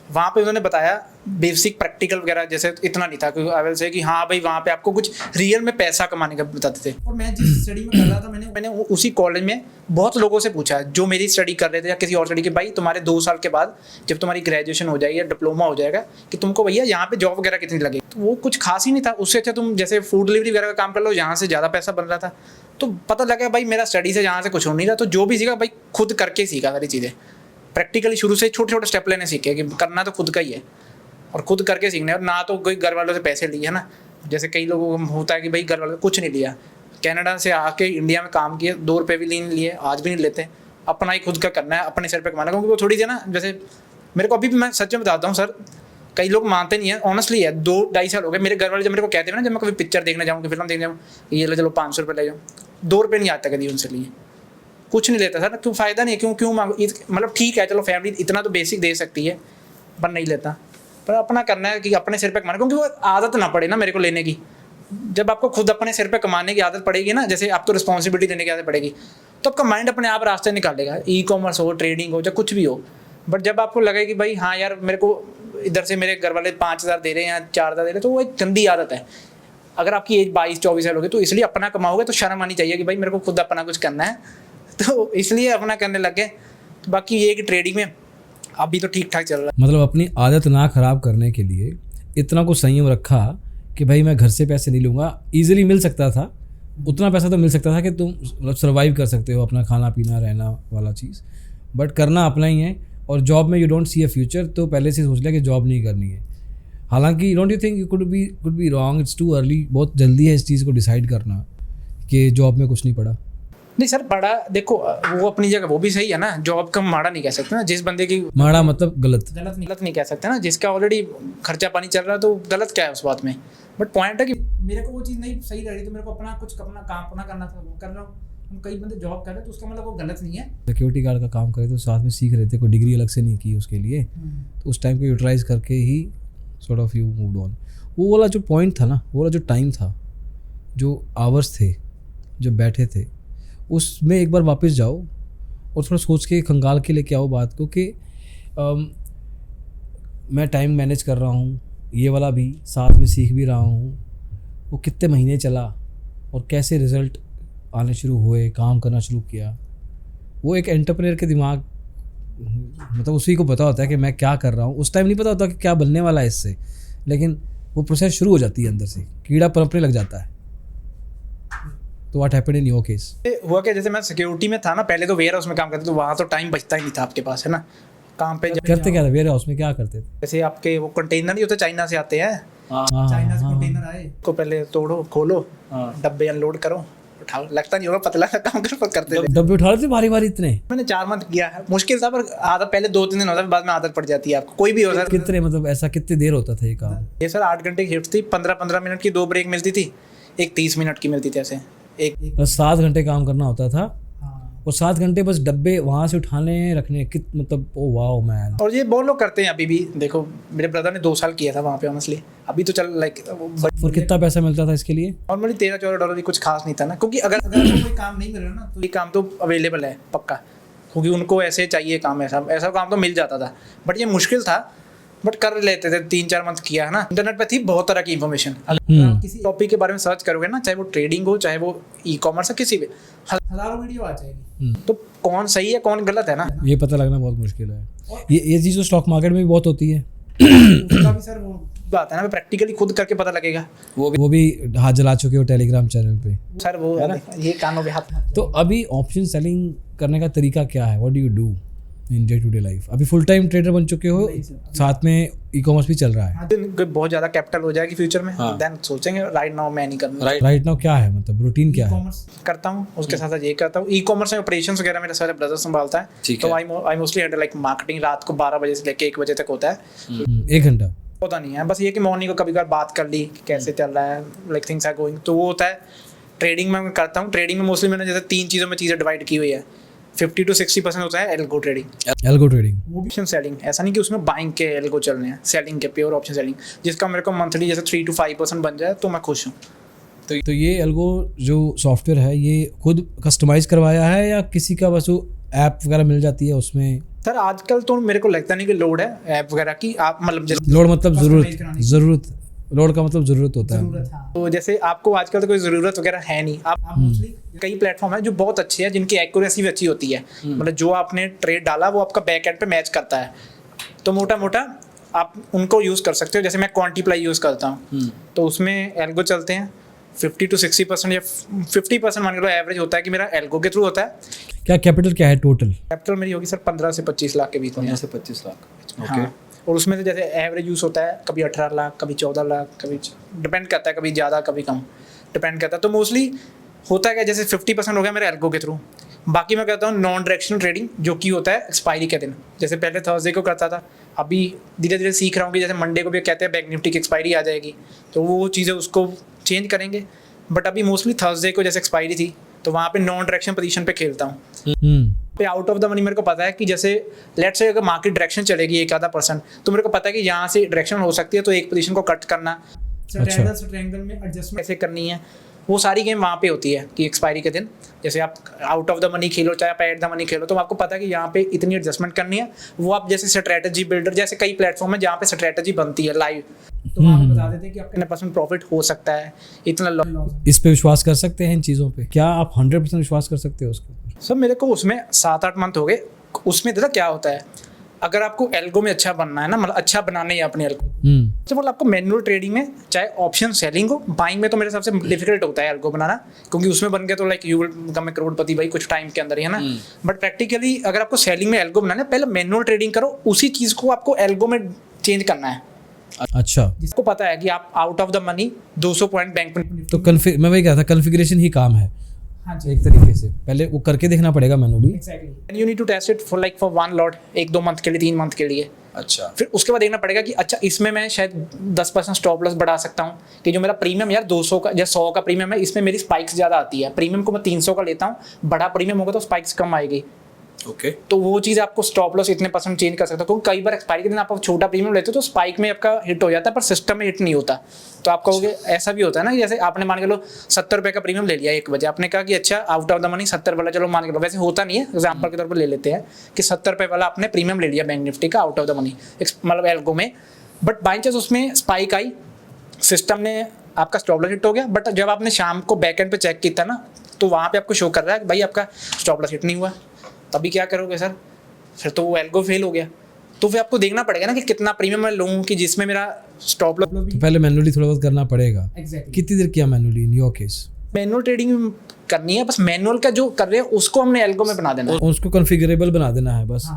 वहाँ पे उन्होंने बताया बेसिक प्रैक्टिकल वगैरह, जैसे इतना नहीं था कि आई से कि हाँ भाई वहाँ पे आपको कुछ रियल में पैसा कमाने का बताते थे। और मैं जिस स्टडी में कर रहा था, मैंने उसी कॉलेज में बहुत लोगों से पूछा जो मेरी स्टडी कर रहे थे या किसी और स्टडी के, भाई तुम्हारे 2 साल के बाद जब तुम्हारी ग्रेजुएशन हो जाएगी या डिप्लोमा हो जाएगा कि तुमको भैया यहाँ पे जॉब वगैरह कितनी लगेगी, तो वो कुछ खास ही नहीं था। उससे अच्छा तुम जैसे फूड डिलीवरी वगैरह का काम कर लो, यहाँ से ज़्यादा पैसा बन रहा था। तो पता लगा भाई मेरा स्टडी से यहाँ से कुछ हो नहीं रहा, तो जो भी सीखा भाई खुद करके सीखा सारी चीज़ें, प्रैक्टिकली शुरू से छोटे छोटे स्टेप लेने सीखे कि करना तो खुद का ही है और खुद करके सीखना है, और ना तो कोई घर वालों से पैसे लिए है ना। जैसे कई लोगों को होता है कि भाई घर वालों से कुछ नहीं लिया, कनाडा से आके इंडिया में काम किए, 2 रुपये भी नहीं लिए, आज भी नहीं लेते, अपना ही खुद का करना है, अपने सिर पे कमाना। क्योंकि वो थोड़ी सी ना, जैसे मेरे को अभी भी मैं सच में बताता हूँ सर, कई लोग मानते नहीं है, ऑनेस्टली है, 2-2.5 साल हो गए मेरे घर वाले जब मेरे को कहते हैं ना, जब मैं कभी पिक्चर देखने जाऊँ, फिल्म देखने जाऊँ, ये ले चलो 500 रुपये ले जाऊँ, 2 रुपये नहीं आता कभी उनसे लिए, कुछ नहीं लेता सर। क्यों फ़ायदा नहीं है, क्यों मांगो, मतलब ठीक है चलो फैमिली इतना तो बेसिक दे सकती है, पर नहीं लेता, पर अपना करना है कि अपने सिर पे कमाना। क्योंकि वो आदत ना पड़े ना मेरे को लेने की, जब आपको खुद अपने सिर पे कमाने की आदत पड़ेगी ना, जैसे आपको रिस्पॉन्सिबिलिटी लेने की आदत पड़ेगी, तो आपका माइंड अपने आप रास्ते निकालेगा, ई कॉमर्स हो, ट्रेडिंग हो, या कुछ भी हो। बट जब आपको लगे कि भाई हाँ यार मेरे को इधर से मेरे घर वाले 5,000 दे रहे हैं या 4,000 दे रहे हैं, तो वो एक गंदी आदत है। अगर आपकी एज 22-24 साल होगी तो इसलिए अपना कमाओगे तो शर्म आनी चाहिए कि भाई मेरे को खुद अपना कुछ करना है, तो इसलिए अपना करने लग गए। बाकी ये कि ट्रेडिंग में अभी तो ठीक ठाक चल रहा है। मतलब अपनी आदत ना ख़राब करने के लिए इतना कुछ संयम रखा कि भाई मैं घर से पैसे नहीं लूँगा, ईजिली मिल सकता था, उतना पैसा तो मिल सकता था कि तुम मतलब सर्वाइव कर सकते हो, अपना खाना पीना रहना वाला चीज़, बट करना अपना ही है। और जॉब में you don't see a future, तो पहले से सोच लिया कि जॉब नहीं करनी है। हालांकि don't you think you could be wrong, it's too early, बहुत जल्दी है इस चीज़ को डिसाइड करना कि जॉब में कुछ नहीं पड़ा। नहीं सर बड़ा देखो, वो अपनी जगह वो भी सही है ना, जॉब का माड़ा नहीं कह सकते ना, जिस बंदे की माड़ा मतलब गलत गलत नहीं कह सकते ना, जिसका ऑलरेडी खर्चा पानी चल रहा है तो गलत क्या है उस बात में। बट पॉइंट है कि मेरे को वो चीज़ नहीं सही रह रही, तो मेरे को अपना कुछ अपना काम अपना करना था, वो कर रहा हूँ। हम कई बंदे जॉब कर रहे तो उसका मतलब वो गलत नहीं है। सिक्योरिटी गार्ड का काम करे तो साथ में सीख रहे थे, कोई डिग्री अलग से नहीं की उसके लिए, तो उस टाइम को यूटिलाइज करके ही sort of you moved on. वो वाला जो पॉइंट था ना, वो वाला जो टाइम था, जो आवर्स थे जो बैठे थे, उसमें एक बार वापस जाओ और थोड़ा सोच के खंगाल के लेके आओ बात को कि मैं टाइम मैनेज कर रहा हूँ, ये वाला भी साथ में सीख भी रहा हूँ, वो कितने महीने चला और कैसे रिज़ल्ट आने शुरू हुए, काम करना शुरू किया। वो एक एंटरप्रेन्योर के दिमाग, मतलब उसी को पता होता है कि मैं क्या कर रहा हूँ। उस टाइम नहीं पता होता कि क्या बनने वाला है इससे, लेकिन वो प्रोसेस शुरू हो जाती है अंदर से, कीड़ा पनपने लग जाता है। तो what happened in your case? हुआ क्या, जैसे मैं सिक्योरिटी में था ना पहले, तो वेयर हाउस में काम करता, तो वहाँ तो टाइम बचता ही नहीं था आपके पास, है ना। काम पे करते क्या था वेयर हाउस में, क्या करते थे? जैसे आपके वो कंटेनर नहीं होते चाइना से आते हैं, हाँ चाइना से कंटेनर आए को पहले तोड़ो खोलो हाँ। डब्बे अनलोड करो उठाओ, लगता नहीं होगा पतला सा काम करते थे। डब्बे उठा रहे थे भारी भारी इतने? मैंने 4 मंथ किया है, मुश्किल था पर आदत पहले 2-3 दिन होता है, बाद में आदत पड़ जाती है आपको, कोई भी हो सर। कितने मतलब ऐसा कितनी देर होता था ये काम? ये सर 8 घंटे की शिफ्ट थी, 15-15 मिनट की 2 ब्रेक मिलती थी, एक 30 मिनट की मिलती थी ऐसे एक। बस 7 घंटे काम करना होता था और 7 घंटे बस डब्बे वहां से उठाने रखने, कित मतलब ओ वाओ मैन। और ये बहुत लोग करते हैं अभी भी, देखो मेरे ब्रदर ने 2 साल किया था वहाँ पे ऑनेस्टली, अभी तो चल लाइक और कितना पैसा मिलता था इसके लिए? नॉर्मली $13-14 ही, कुछ खास नहीं था ना, क्योंकि अगर आपको कोई काम नहीं मिल रहा ना तो ये काम तो अवेलेबल है पक्का, क्योंकि उनको ऐसे चाहिए काम, ऐसा काम तो मिल जाता था, बट ये मुश्किल था, बट कर लेते थे। 3-4 मंथ किया है ना। इंटरनेट पे थी बहुत तरह की इन्फॉर्मेशन, अगर आप किसी टॉपिक के बारे में सर्च करोगे ना, चाहे वो ट्रेडिंग हो चाहे वो ई कॉमर्स हो, किसी भी हज़ारों वीडियो आ जाएगी, तो कौन सही है कौन गलत है ना, ये पता लगना बहुत मुश्किल है। ये चीज़ तो स्टॉक मार्केट में भी बहुत होती है। उसका भी सर वो बात है ना, प्रैक्टिकली खुद करके पता लगेगा। वो भी हाथ जला चुके हो टेलीग्राम चैनल पे सर वो ये कानों पे हाथ। तो अभी ऑप्शन सेलिंग करने का तरीका क्या है? What do you do in day to day life? अभी फुल टाइम ट्रेडर बन चुके हो, साथ में ई कॉमर्स भी चल रहा है। बहुत ज्यादा कैपिटल हो जाएगी फ्यूचर में, देन सोचेंगे। राइट नाउ मैं नहीं करना। राइट नाउ क्या है मतलब रूटीन क्या है? करता हूँ उसके साथ साथ ये करता हूँ, ई कॉमर्स में ऑपरेशंस वगैरह मेरा सारे ब्रदर संभालता है, तो I mostly handle like marketing. रात को 12 बजे से लेके 1 बजे तक होता है। 1 घंटा होता नहीं है, बस ये कि मॉर्निंग को कभी कभार बात कर ली कि कैसे चल रहा है, लाइक थिंग्स आर गोइंग, तो वो होता है। ट्रेडिंग में मैं करता हूँ। ट्रेडिंग में मोस्टली मैंने जैसे 3 चीज़ों में चीज़ें डिवाइड की हुई है। 50 to 60% होता है एल्गो ट्रेडिंग। एल्गो ट्रेडिंग वो भी ऑप्शन सेलिंग, ऐसा नहीं कि उसमें बाइंग के एल्गो चल रहे हैं, सेलिंग के प्योर ऑप्शन सेलिंग, जिसका मेरे को मंथली जैसे 3 to 5% बन जाए तो मैं खुश हूँ। तो ये एल्गो जो सॉफ्टवेयर है ये खुद कस्टमाइज करवाया है या किसी का बस वो ऐप वगैरह मिल जाती है उसमें? सर आजकल तो मेरे को लगता नहीं कि लोड है ऐप वगैरह की, आप मतलब लोड मतलब ज़रूरत लोड का मतलब ज़रूरत होता है। तो जैसे आपको आजकल तो कोई ज़रूरत वगैरह है नहीं, आप मोस्टली कई प्लेटफॉर्म है जो बहुत अच्छे हैं, जिनकी एक्यूरेसी भी अच्छी होती है, मतलब जो आपने ट्रेड डाला वो आपका बैक एंड पे मैच करता है, तो मोटा मोटा आप उनको यूज़ कर सकते हो। जैसे मैं क्वांटिप्लाई यूज़ करता हूँ, तो उसमें एल्गो चलते हैं। 50 to 60% या 50% मान लो एवरेज होता है कि मेरा एल्गो के थ्रू होता है। क्या कैपिटल क्या है टोटल? कैपिटल मेरी होगी सर 15 से 25 लाख के बीच में। 15 से 25 लाख। हाँ, और उसमें से जैसे एवरेज यूज़ होता है कभी 18 लाख, कभी 14 लाख, कभी डिपेंड करता है, कभी ज़्यादा कभी कम डिपेंड करता है। तो मोस्टली होता है क्या, जैसे 50% हो गया मेरे एल्गो के थ्रू, बाकी मैं करता हूँ नॉन डायरेक्शनल ट्रेडिंग, जो कि होता है एक्सपायरी के दिन। जैसे पहले थर्सडे को करता था, अभी धीरे धीरे सीख रहा हूँ कि जैसे मंडे को भी कहते हैं बैंक निफ्टी की एक्सपायरी आ जाएगी, तो वो चीज़ें उसको चेंज करेंगे। बट अभी मोस्टली थर्सडे को जैसे एक्सपायरी थी तो वहाँ पे नॉन डायरेक्शन पोजीशन पे खेलता हूँ। पे आउट ऑफ द मनी मेरे को पता है कि जैसे लेट्स से अगर मार्केट डायरेक्शन चलेगी 1-आधा%, तो मेरे को पता है कि यहाँ से डायरेक्शन हो सकती है, तो एक पोजीशन को कट करना, ट्रायंगल में एडजस्टमेंट कैसे करनी है, वो सारी गेम वहाँ पे होती है कि एक्सपायरी के दिन जैसे आप आउट ऑफ द मनी खेलो चाहे आप एट द मनी खेलो, तो आपको पता है कि यहाँ पे इतनी एडजस्टमेंट करनी है। वो आप जैसे स्ट्रेटजी बिल्डर, जैसे कई प्लेटफॉर्म है जहाँ पे स्ट्रेटजी बनती है लाइव, तो वहाँ पे बता देते हैं कि आपके 9% प्रॉफिट हो सकता है, इतना लॉस। इस पे विश्वास कर सकते हैं इन चीज़ों पे? क्या आप 100% विश्वास कर सकते हो उसको? सर मेरे को उसमें 7-8 मंथ हो गए। उसमें देखा क्या होता है, अगर आपको एल्गो में अच्छा बनना है ना, मतलब अच्छा बनाना है अपने एल्गो, तो मतलब आपको मैनुअल ट्रेडिंग में चाहे ऑप्शन सेलिंग हो, बाइंग में तो मेरे हिसाब से डिफिकल्ट होता है एल्गो बनाना, क्योंकि उसमें बन गया तो like you will become a करोड़पति भाई कुछ टाइम के अंदर ही, है ना। बट प्रैक्टिकली अगर आपको सेलिंग में एल्गो बनाना है, पहले मैनुअल ट्रेडिंग करो, उसी चीज़ को आपको एल्गो में चेंज करना है। अच्छा, जिसको पता है कि आप out of the money 200 point bank में, तो मैं वही कहा था कॉन्फ़िगरेशन ही काम है। हाँ जी, एक तरीके से पहले वो करके देखना पड़ेगा manually. Exactly, you need to test it for like for 1 lot, 1-2 month के लिए, 3 मंथ के लिए। अच्छा, फिर उसके बाद देखना पड़ेगा कि अच्छा इसमें मैं शायद 10% स्टॉप लॉस बढ़ा सकता हूँ, कि जो मेरा प्रीमियम यार 200 का या 100 का प्रीमियम है, इसमें मेरी स्पाइक्स ज़्यादा आती है। प्रीमियम को मैं 300 का लेता हूँ, बड़ा प्रीमियम होगा तो स्पाइक्स कम आएगी। ओके, तो वो चीज़ आपको स्टॉप लॉस इतने % चेंज कर सकता है, क्योंकि कई बार एक्सपायरी के दिन आप छोटा प्रीमियम लेते हो तो स्पाइक में आपका हिट हो जाता है, पर सिस्टम में हिट नहीं होता। तो आप कहोगे ऐसा भी होता है ना, जैसे आपने मान के लो 70 रुपये का प्रीमियम ले लिया 1 बजे, आपने कहा कि अच्छा आउट ऑफ द मनी 70 वाला, चलो मान के लो, वैसे होता नहीं है, एग्जाम्पल के तौर पर ले लेते हैं कि 70 रुपये वाला आपने प्रीमियम ले लिया बैंक निफ्टी का आउट ऑफ द मनी, मतलब एल्गो में। बट बाई चांस उसमें स्पाइक आई, सिस्टम ने आपका स्टॉप लॉस हिट हो गया, बट जब आपने शाम को बैक एंड पे चेक किया ना, तो वहाँ पे आपको शो कर रहा है कि भाई आपका स्टॉप लॉस हिट नहीं हुआ। तभी क्या करोगे सर, फिर तो वो एल्गो फेल हो गया। तो फिर आपको देखना पड़ेगा ना कि कितना प्रीमियम मैं लूँ कि जिसमें मेरा स्टॉप लॉस। तो पहले मैनुअली थोड़ा बहुत करना पड़ेगा। कितनी देर किया manually in your case? Manual trading करनी है, बस मैनुअल का जो कर रहे हैं उसको हमने एल्गो में बना देना है, उसको कॉन्फ़िगरेबल बना देना है बस।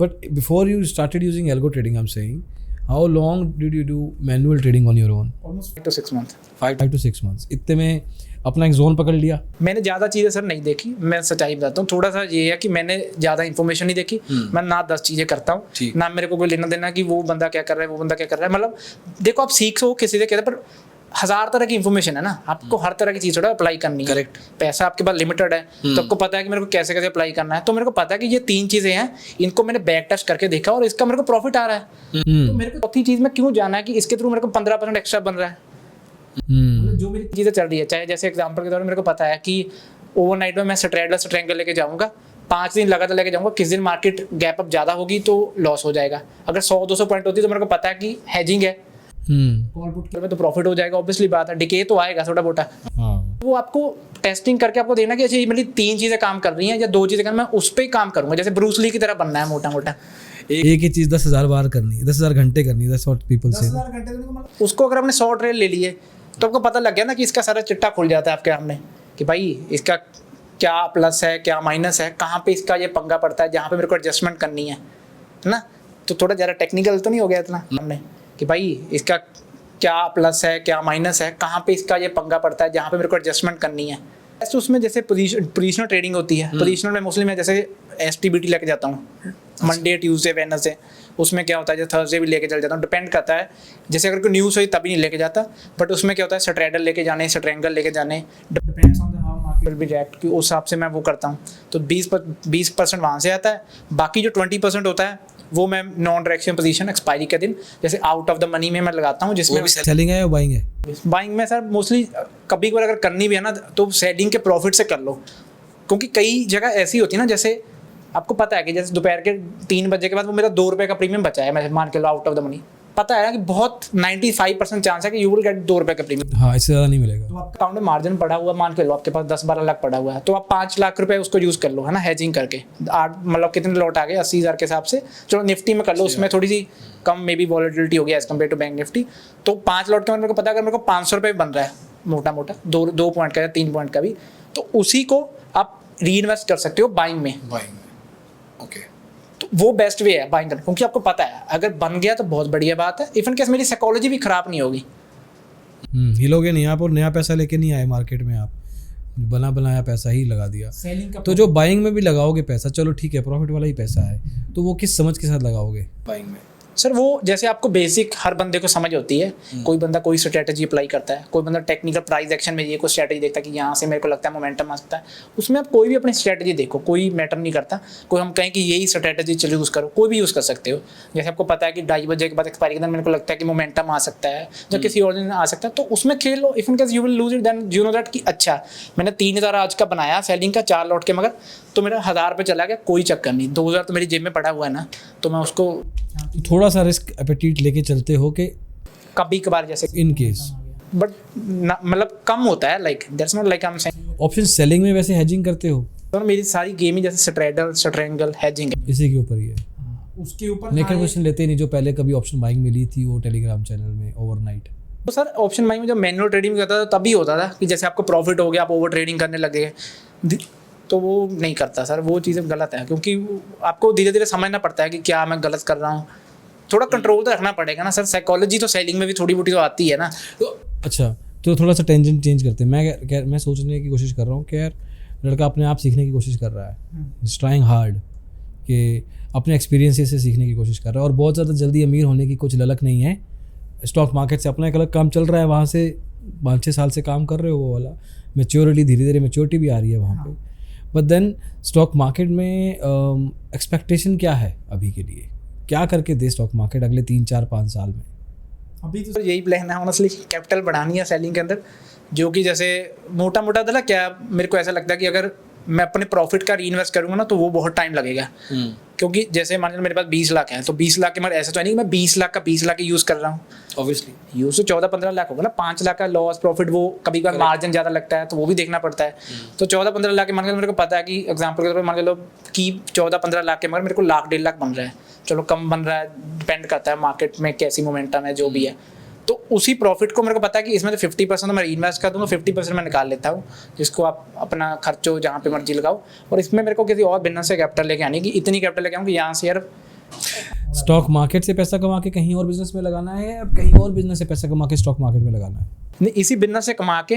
But before you started using algo trading, I'm saying, how long did you do manual trading on your own? Almost 5 to 6 month। 5 to 6 months. इतने में अपना एक जोन पकड़ लिया? मैंने ज़्यादा चीज़ें सर नहीं देखी, मैं सच्चाई बताता हूँ। थोड़ा सा ये है कि मैंने ज़्यादा इन्फॉर्मेशन नहीं देखी। मैं ना 10 चीज़ें करता हूँ, ठीक। ना मेरे को कोई लेना देना कि वो बंदा क्या कर रहा है, वो बंदा क्या कर रहा है। मतलब देखो, आप सीख सो किसी से कहते, पर 1000 तरह की इन्फॉर्मेशन है ना, आपको हर तरह की चीज़ थोड़ा अप्लाई करनी है। करेक्ट। पैसा आपके पास लिमिटेड है, तो आपको पता है कि मेरे को कैसे कैसे अप्लाई करना है। तो मेरे को पता है कि ये 3 चीज़ें हैं, इनको मैंने बैक टेस्ट करके देखा और इसका मेरे को प्रॉफिट आ रहा है। तो मेरे को चौथी चीज़ में क्यों जाना है कि इसके थ्रू मेरे को 15% एक्स्ट्रा बन रहा है। मतलब जो मेरी चीज़ें चल रही है, चाहे जैसे एग्जांपल के तौर पर मेरे को पता है कि ओवरनाइट में मैं स्ट्रैंगल लेके जाऊंगा, 5 दिन लगातार लेके जाऊंगा, किस दिन मार्केट गैप अप ज़्यादा होगी तो लॉस हो जाएगा। अगर 100-200 पॉइंट होती है तो मेरे को पता है कि हैजिंग है, कॉल पुट में तो प्रॉफिट हो जाएगा। ऑब्वियसली बात है, डिके तो आएगा थोड़ा मोटा। वो आपको टेस्टिंग करके आपको देखना कि अच्छा ये मेरी 3 चीज़ें काम कर रही हैं या 2 चीज़ें कर, मैं उस पर ही काम करूँगा। जैसे ब्रूस ली की तरह बनना है मोटा मोटा। एक ही चीज़ 10,000 बार करनी है, 10,000 घंटे करनी है। That's what people say. 10,000 घंटे उसको अगर आपने 100 ट्रेल ले लिए तो आपको पता लग गया ना कि इसका सारा चिट्टा खुल जाता है आपके सामने कि भाई इसका क्या प्लस है, क्या माइनस है, कहाँ पे इसका ये पंगा पड़ता है, जहाँ पे मेरे को एडजस्टमेंट करनी है ना। तो थोड़ा ज़्यादा टेक्निकल तो नहीं हो गया इतना हमने कि भाई इसका क्या प्लस है, क्या माइनस है, कहाँ पे इसका ये पंगा पड़ता है, जहाँ पे मेरे को एडजस्टमेंट करनी है। ऐसे उसमें जैसे पोजिशनल ट्रेडिंग होती है। पोजिशनल में मोस्टली मैं जैसे STBT लेके जाता हूँ, मंडे, ट्यूसडे, वेडनेसडे। उसमें क्या होता है, जैसे थर्सडे भी लेके चल जाता हूँ, डिपेंड करता है। जैसे अगर कोई न्यूज़ हुई तभी नहीं लेके जाता, बट उसमें क्या होता है, स्ट्रैडल लेके जाने, स्ट्रैंगल लेके जाने, depends on the how market will be react, कि उस हिसाब से मैं वो करता हूँ। तो 20% वहाँ से आता है। बाकी जो 20% होता है वो मैं नॉन डायरेक्शन पोजीशन एक्सपायरी के दिन जैसे आउट ऑफ द मनी में मैं लगाता हूँ, जिसमें सेलिंग है या बाइंग है? बाइंग में सर मोस्टली कभी कभार अगर करनी भी है ना तो सेलिंग के प्रॉफिट से कर लो, क्योंकि कई जगह ऐसी होती है ना, जैसे आपको पता है कि जैसे दोपहर के 3 बजे के बाद वो मेरा 2 रुपये का प्रीमियम बचा है, मैं मान के लो आउट ऑफ द मनी, पता है ना कि बहुत 95% चांस है कि यू विल गेट 2 रुपये का प्रीमियम। हाँ, इससे ज़्यादा नहीं मिलेगा। तो आपके अकाउंट में मार्जिन पड़ा हुआ, मान के लो आपके पास 10-12 लाख पड़ा हुआ है, तो आप 5 लाख रुपए उसको यूज़ कर लो, है ना, हेजिंग करके। मतलब कितने लॉट आ गए, 80,000 के हिसाब से। चलो निफ्टी में कर लो, उसमें थोड़ी सी कम मे बी वॉलेटिलिटी हो गया as compare to bank Nifty. तो 5 लॉट के बाद मेरे को पता है अगर मेरे को 500 रुपये बन रहा है मोटा मोटा, 2 पॉइंट का या 3 पॉइंट का भी, तो उसी को आप री इन्वेस्ट कर सकते हो बाइंग में। ओके। तो वो बेस्ट वे है बाइंग करना, क्योंकि आपको पता है अगर बन गया तो बहुत बढ़िया बात है। इवन केस मेरी साइकोलॉजी भी खराब नहीं होगी। हिलोगे नहीं आप, और नया पैसा लेके नहीं आए मार्केट में, आप बना बनाया पैसा ही लगा दिया। सेलिंग का तो जो बाइंग में भी लगाओगे पैसा, चलो ठीक है, प्रॉफिट वाला ही पैसा है, तो वो किस समझ के साथ लगाओगे? बाइंग में सर वो जैसे आपको बेसिक हर बंदे को समझ होती है। कोई बंदा कोई स्ट्रेटजी अप्लाई करता है, कोई बंदा टेक्निकल प्राइस एक्शन में ये कोई स्ट्रेटजी देखता है कि यहाँ से मेरे को लगता है मोमेंटम आ सकता है। उसमें आप कोई भी अपनी स्ट्रेटजी देखो, कोई मैटर नहीं करता। कोई हम कहें कि यही स्ट्रेटजी चलो यूज़ करो, कोई भी यूज़ कर सकते हो। जैसे आपको पता है कि 2:30 बजे के बाद एक्सपायरी के दिन मेरे को लगता है कि मोमेंटम आ सकता है, जब किसी और दिन आ सकता है, तो उसमें खेल लो। If in case you will lose it, then you know that कि अच्छा मैंने 3,000 आज का बनाया सेलिंग का 4 लॉट के, मगर तो मेरा 1,000 रुपये चला गया, कोई चक्कर नहीं। 2,000 तो मेरी जेब में पड़ा हुआ है ना, तो मैं उसको थोड़ा सा रिस्क एपेटाइट लेके चलते हो कि कभी कभार जैसे इन केस, बट मतलब कम होता है। Like that's not like I am saying. Option selling में वैसे हेजिंग करते हो? तो मेरी सारी गेम ही जैसे स्ट्रैडल, स्ट्रैंगल, हेजिंग है, इसी के ऊपर ही है। उसके ऊपर नेकर क्वेश्चन लेते नहीं, जो पहले कभी ऑप्शन बाइंग मिली थी वो टेलीग्राम चैनल में ओवरनाइट। तो सर ऑप्शन बाइंग में जब मैनुअल ट्रेडिंग करता था तभी होता था कि जैसे आपको प्रॉफिट हो गया, आप ओवर ट्रेडिंग करने लगे, तो वो नहीं करता सर। वो चीज़ें गलत है, क्योंकि आपको धीरे धीरे समझना पड़ता है कि क्या मैं गलत कर रहा हूँ। थोड़ा कंट्रोल तो रखना पड़ेगा ना सर। साइकोलॉजी तो सेलिंग में भी थोड़ी मोटी तो आती है ना। तो अच्छा, तो थोड़ा सा टेंजेंट चेंज करते हैं। मैं सोचने की कोशिश कर रहा हूँ कि यार लड़का अपने आप सीखने की कोशिश कर रहा है, इज ट्राइंग हार्ड, कि अपने एक्सपीरियंस से सीखने की कोशिश कर रहा है, और बहुत ज़्यादा जल्दी अमीर होने की कुछ ललक नहीं है। स्टॉक मार्केट से अपना एक अलग काम चल रहा है, वहाँ से 5-6 साल से काम कर रहे हो, वो वाला मेच्योरिटी, धीरे धीरे मेच्योरिटी भी आ रही है वहाँ पे। बट देन स्टॉक मार्केट में एक्सपेक्टेशन क्या है अभी के लिए? क्या करके दे स्टॉक मार्केट अगले 3-4-5 साल में? अभी तो यही प्लान है ऑनेस्टली, कैपिटल बढ़ानी है सेलिंग के अंदर, जो कि जैसे मोटा मोटा था ना, क्या मेरे को ऐसा लगता है कि अगर मैं अपने प्रॉफिट का री इन्वेस्ट करूँगा ना तो वो बहुत टाइम लगेगा। क्योंकि जैसे मान लो मेरे पास 20 लाख है, तो 20 लाख के मगर ऐसा तो है नहीं कि मैं 20 लाख का 20 लाख यूज़ कर रहा हूँ। ऑब्वियसली यूज़ तो 14-15 लाख होगा ना। 5 लाख का लॉस प्रॉफिट, वो कभी कभार मार्जिन ज़्यादा लगता है तो वो भी देखना पड़ता है। तो 14-15 लाख के मान के मेरे को पता है कि एग्जाम्पल के तौर पर मान लो कि 14-15 लाख के मगर मेरे को 1,00,000-1.5 लाख बन रहा है। चलो कम बन रहा है, डिपेंड करता है मार्केट में कैसी मोमेंटम है, जो भी है। तो उसी प्रॉफिट को मेरे को पता है कि इसमें तो 50% तो मैं इन्वेस्ट कर दूँगा, 50% मैं निकाल लेता हूँ, जिसको आप अपना खर्चो जहाँ पे मर्जी लगाओ। और इसमें मेरे को किसी और बिजनेस से कैपिटल लेके आनी कि इतनी कैपिटल लेके आऊँ कि यहाँ से यार स्टॉक मार्केट से पैसा कमा के कहीं और बिजनेस में लगाना है या कहीं और बिजनेस से पैसा कमा के स्टॉक मार्केट में लगाना है? नहीं, इसी बिजनेस से कमा के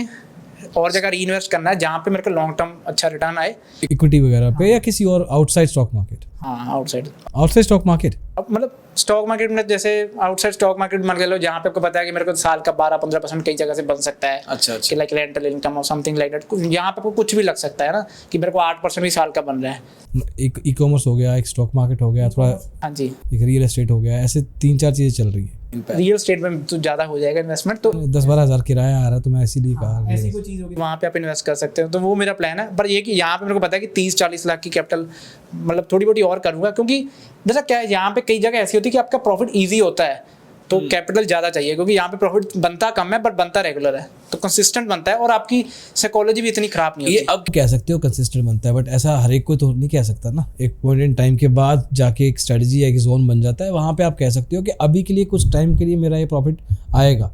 और जगह री इन्वेस्ट करना है जहाँ पे मेरे को लॉन्ग टर्म अच्छा रिटर्न आए। इक्विटी वगैरह पे या किसी और आउटसाइड स्टॉक मार्केट? हाँ, आउटसाइड स्टॉक मार्केट। अब मतलब स्टॉक मार्केट में जैसे आउटसाइड स्टॉक मार्केट मान के लो जहाँ पे आपको पता है कि मेरे को साल का 12-15% कई जगह से बन सकता है। अच्छा कि लाइक रेंटल इनकम और समथिंग लाइक दैट, यहाँ पे आपको कुछ भी लग सकता है ना कि मेरे को 8% भी साल का बन रहा है। एक ई कॉमर्स हो गया, एक स्टॉक मार्केट हो गया, थोड़ा हाँ जी, एक रियल एस्टेट हो गया, ऐसे 3-4 चीज़ें चल रही है। रियल एस्टेट में तो ज़्यादा हो जाएगा इन्वेस्टमेंट, तो 10-12 हज़ार किराया आ रहा है तो मैं इसीलिए कहा ऐसी कोई चीज़ होगी वहाँ पे आप इन्वेस्ट कर सकते हो। तो वो मेरा प्लान है। पर ये कि यहाँ पे मेरे को पता है कि 30-40 लाख की कैपिटल मतलब थोड़ी बहुत और करूँगा, क्योंकि जैसा क्या है यहाँ पे कई जगह ऐसी होती है कि आपका प्रॉफिट ईजी होता है तो कैपिटल ज़्यादा चाहिए, क्योंकि यहाँ पे प्रॉफिट बनता कम है बट बनता रेगुलर है, तो कंसिस्टेंट बनता है और आपकी साइकोलॉजी भी इतनी खराब नहीं ये होती। अब कह सकते हो कंसिस्टेंट बनता है, बट ऐसा हर एक कोई तो नहीं कह सकता ना। एक पॉइंट इन टाइम के बाद जाके एक स्ट्रेटजी या एक जोन बन जाता है, वहाँ पे आप कह सकते हो कि अभी के लिए कुछ टाइम के लिए मेरा ये प्रॉफिट आएगा।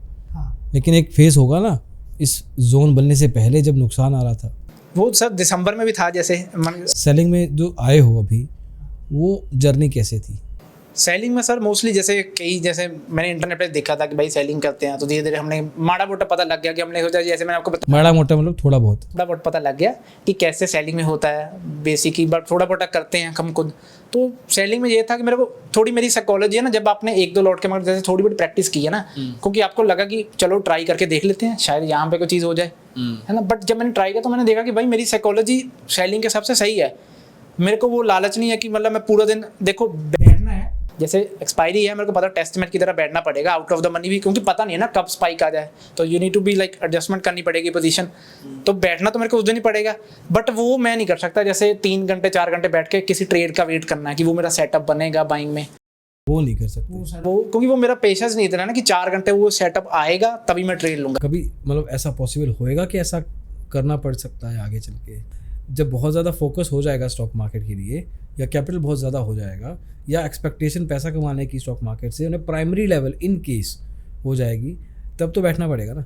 लेकिन एक फेज होगा ना इस जोन बनने से पहले जब नुकसान आ रहा था, वो सर दिसंबर में भी था। जैसे सेलिंग में जो आए हो अभी, वो जर्नी कैसे थी? सेलिंग में सर मोस्टली जैसे जैसे मैंने इंटरनेट पे देखा था कि भाई सेलिंग करते हैं, तो धीरे धीरे हमने माड़ा मोटा पता लग गया कि हमने सोचा, जैसे मैंने आपको बताया माड़ा मोटा मतलब थोड़ा बहुत पता लग गया कि कैसे सेलिंग में होता है बेसिक ही, बट थोड़ा मोटा करते हैं हम खुद। तो सेलिंग में ये था कि मेरे को थोड़ी मेरी साइकोलॉजी है ना, जब आपने 1-2 लॉट के मगर जैसे थोड़ी बहुत प्रैक्टिस की है ना, क्योंकि आपको लगा कि चलो ट्राई करके देख लेते हैं शायद यहाँ पे कोई चीज़ हो जाए, है ना। बट जब मैंने ट्राई किया तो मैंने देखा कि भाई मेरी साइकोलॉजी सेलिंग के सबसे सही है। मेरे को वो लालच नहीं है कि मतलब मैं पूरा दिन देखो बैठना है, जैसे एक्सपायरी है मेरे को पता टेस्टमेंट की तरह बैठना पड़ेगा आउट ऑफ द मनी भी, क्योंकि पता नहीं है ना कब स्पाइक आ जाए, तो you need to be like adjustment करनी पड़ेगी पोजीशन, तो बैठना तो मेरे को उस दिन ही पड़ेगा। बट वो मैं नहीं कर सकता जैसे 3 घंटे 4 घंटे बैठ के किसी ट्रेड का वेट करना है कि वो मेरा सेटअप बनेगा बाइंग में, वो नहीं कर सकते वो क्योंकि वो मेरा पेशेंस नहीं इतना ना कि 4 घंटे वो सेटअप आएगा तभी मैं ट्रेड लूंगा। कभी मतलब ऐसा पॉसिबल होएगा कि ऐसा करना पड़ सकता है आगे चल के, जब बहुत ज़्यादा फोकस हो जाएगा स्टॉक मार्केट के लिए, या कैपिटल बहुत ज़्यादा हो जाएगा, या एक्सपेक्टेशन पैसा कमाने की स्टॉक मार्केट से उन्हें प्राइमरी लेवल इन केस हो जाएगी, तब तो बैठना पड़ेगा ना।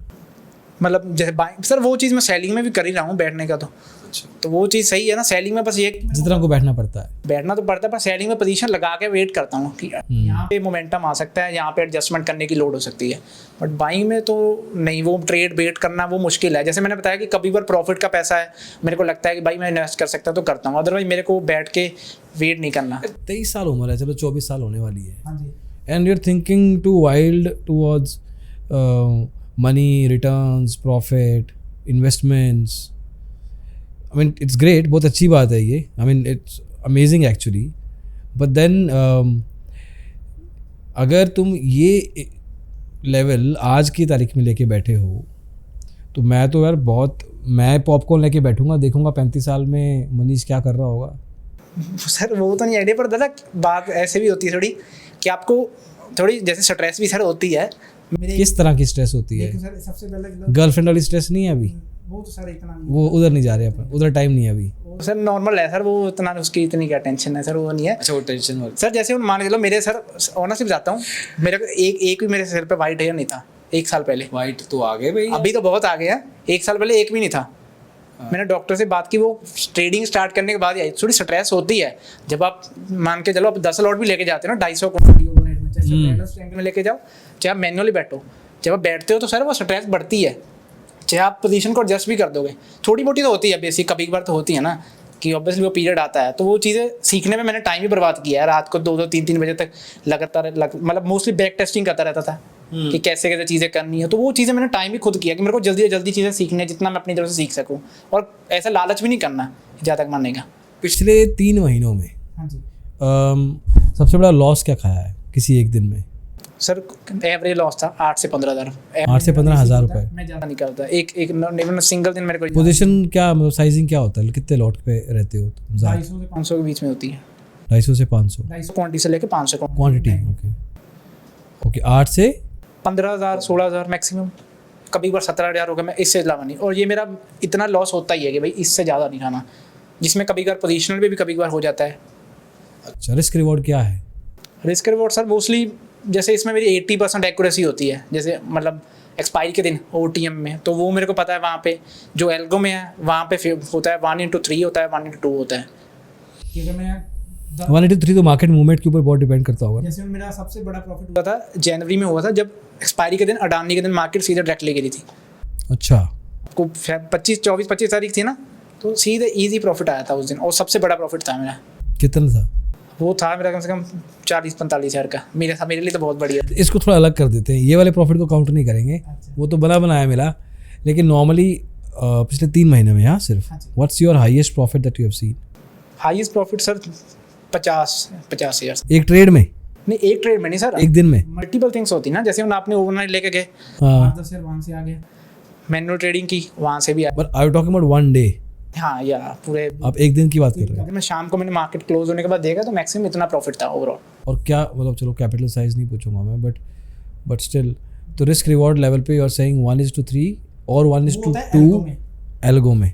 मतलब जैसे बाइंग सर वो चीज़ मैं सेलिंग में भी कर ही रहा हूँ बैठने का, तो वो चीज़ सही है ना। सेलिंग में बस ये जितना को बैठना पड़ता है, बैठना तो पड़ता है, पर सेलिंग में पोजीशन लगा के वेट करता हूँ कि यहाँ पे मोमेंटम आ सकता है, यहाँ पे एडजस्टमेंट करने की लोड हो सकती है। बट बाइंग में तो नहीं, वो ट्रेड वेट करना वो मुश्किल है। जैसे मैंने बताया कि कभी बार प्रॉफिट का पैसा है, मेरे को लगता है कि भाई मैं इन्वेस्ट कर सकता हूँ तो करता हूँ, अदरवाइज मेरे को बैठ के वेट नहीं करना। 23 साल उम्र है, चलो 24 साल होने वाली है, हाँ जी, and you are thinking too wild towards money, returns, profit, investments. I mean it's great, बहुत अच्छी बात है ये, I mean it's amazing actually. But then अगर तुम ये लेवल आज की तारीख में लेके बैठे हो, तो मैं तो यार मैं पॉपकॉर्न लेके बैठूंगा, देखूंगा 35 साल में मनीष क्या कर रहा होगा। सर वो तो नहीं आइडिया, पर दादा बात ऐसे भी होती है थोड़ी कि आपको थोड़ी जैसे स्ट्रेस भी सर होती है। किस तरह की स्ट्रेस होती है? सर सबसे पहले गर्लफ्रेंड वाली स्ट्रेस नहीं है अभी, वो तो सर इतना वो उधर नहीं जा रहे अपन, उधर टाइम नहीं है अभी। सर नॉर्मल है सर, वो इतना उसकी इतनी क्या टेंशन है सर, वो नहीं है। अच्छा, वो टेंशन वाली। सर जैसे मान के चलो मेरे सर ऑनरशिप जाता हूँ, मेरे को एक भी मेरे सिर पे वाइट हेयर नहीं था 1 साल पहले। वाइट तो आ गए भाई, अभी तो बहुत आ गए हैं, 1 साल पहले एक भी नहीं था। मैंने डॉक्टर से बात की, वो ट्रेडिंग स्टार्ट करने के बाद ही आई। थोड़ी स्ट्रेस होती है जब आप मान के चलो आप 10 लॉट भी लेके जाते हो ना 250 में लेके जाओ, चाहे आप मैनुअली बैठो, जब आप बैठते हो तो सर वो स्ट्रेस बढ़ती है, चाहे आप पोजीशन को एडजस्ट भी कर दोगे। थोड़ी मोटी तो होती है बेसिक, कभी कभार तो होती है ना कि ऑब्वियसली वो पीरियड आता है, तो वो चीज़ें सीखने में मैंने टाइम भी बर्बाद किया है। रात को 2-2 3-3 बजे तक लगातार मतलब मोस्टली बैक टेस्टिंग करता रहता था कि कैसे कैसे चीज़ें करनी है। तो वो चीज़ें मैंने टाइम भी खुद किया कि मेरे को जल्दी से जल्दी चीज़ें सीखनी है, जितना मैं अपनी तरफ से सीख सकूँ, और ऐसा लालच भी नहीं करना ज़्यादा तक मानने का। पिछले 3 महीनों में हाँ जी सबसे बड़ा लॉस क्या खाया है किसी एक दिन में? सर एवरेज लॉस था 8 से 15 हज़ार। 8 से 15 हज़ार रुपये। मैं ज़्यादा नहीं करता, एक सिंगल दिन मेरे को पोजीशन क्या मतलब साइजिंग क्या होता है, कितने लॉट पे रहते हो तुम? 250 से 500 के बीच में होती है। 250 से 500 250 क्वांटिटी से लेके 500 क्वांटिटी। ओके 8 से 15,000 16,000 मैक्सिमम, कभी बार 17,000 हो गया, मैं इससे अलावा नहीं। और ये मेरा इतना लॉस होता ही है कि भाई इससे ज़्यादा नहीं खाना, जिसमें कभी बार पोजीशनल भी कभी बार हो जाता है। अच्छा, रिस्क रिवॉर्ड क्या है? रिस्क रिवॉर्ड सर मोस्टली जैसे इसमें मेरी 80% एक्यूरेसी होती है, जैसे मतलब एक्सपायरी के दिन OTM में, तो वो मेरे को पता है वहाँ पे जो एल्गो में है वहाँ पे होता है 1:3 होता है, 1:2 होता है कि अगर मैं 183 तो मार्केट मूवमेंट के ऊपर बहुत डिपेंड करता होगा। जैसे मेरा सबसे बड़ा प्रॉफिट हुआ था जनवरी में हुआ था, जब एक्सपायरी के दिन अडानी के दिन मार्केट सीधे डायरेक्टली गिरी थी। अच्छा, को 25 तारीख थी ना, तो सीधे इजी प्रॉफिट आया था उस दिन, और सबसे बड़ा प्रॉफिट था मेरा। कितना था? वो था मेरा कम से कम 40-45 हज़ार का। मेरे लिए तो बहुत बढ़िया। इसको थोड़ा अलग कर देते हैं, ये वाले प्रॉफिट को काउंट नहीं करेंगे। वो तो बना बनाया मिला, लेकिन नॉर्मली पिछले 3 महीने में यहाँ सिर्फ what's your highest profit that you have seen? Highest profit sir 50 हज़ार। एक ट्रेड में? नहीं, एक ट्रेड में नहीं सर, एक दिन में? मल्टीपल थिंग्स होती ना, जैसे आपने ओवरनाइट लेके गए, हाँ, 10 शेयर वहाँ से आ गए, मैनुअल ट्रेडिंग की वहाँ से भी आया। But I am talking about one day. हाँ, या पूरे आप एक दिन की बात कर रहे हैं। अगर मैं शाम को मैंने मार्केट क्लोज होने के बाद देखा तो मैक्सिमम इतना प्रॉफिट था ओवरऑल। और क्या मतलब, चलो कैपिटल साइज नहीं पूछूंगा मैं, बट स्टिल तो रिस्क रिवॉर्ड लेवल पे यू आर सेइंग 1:3 और 1:2 एल्गो में।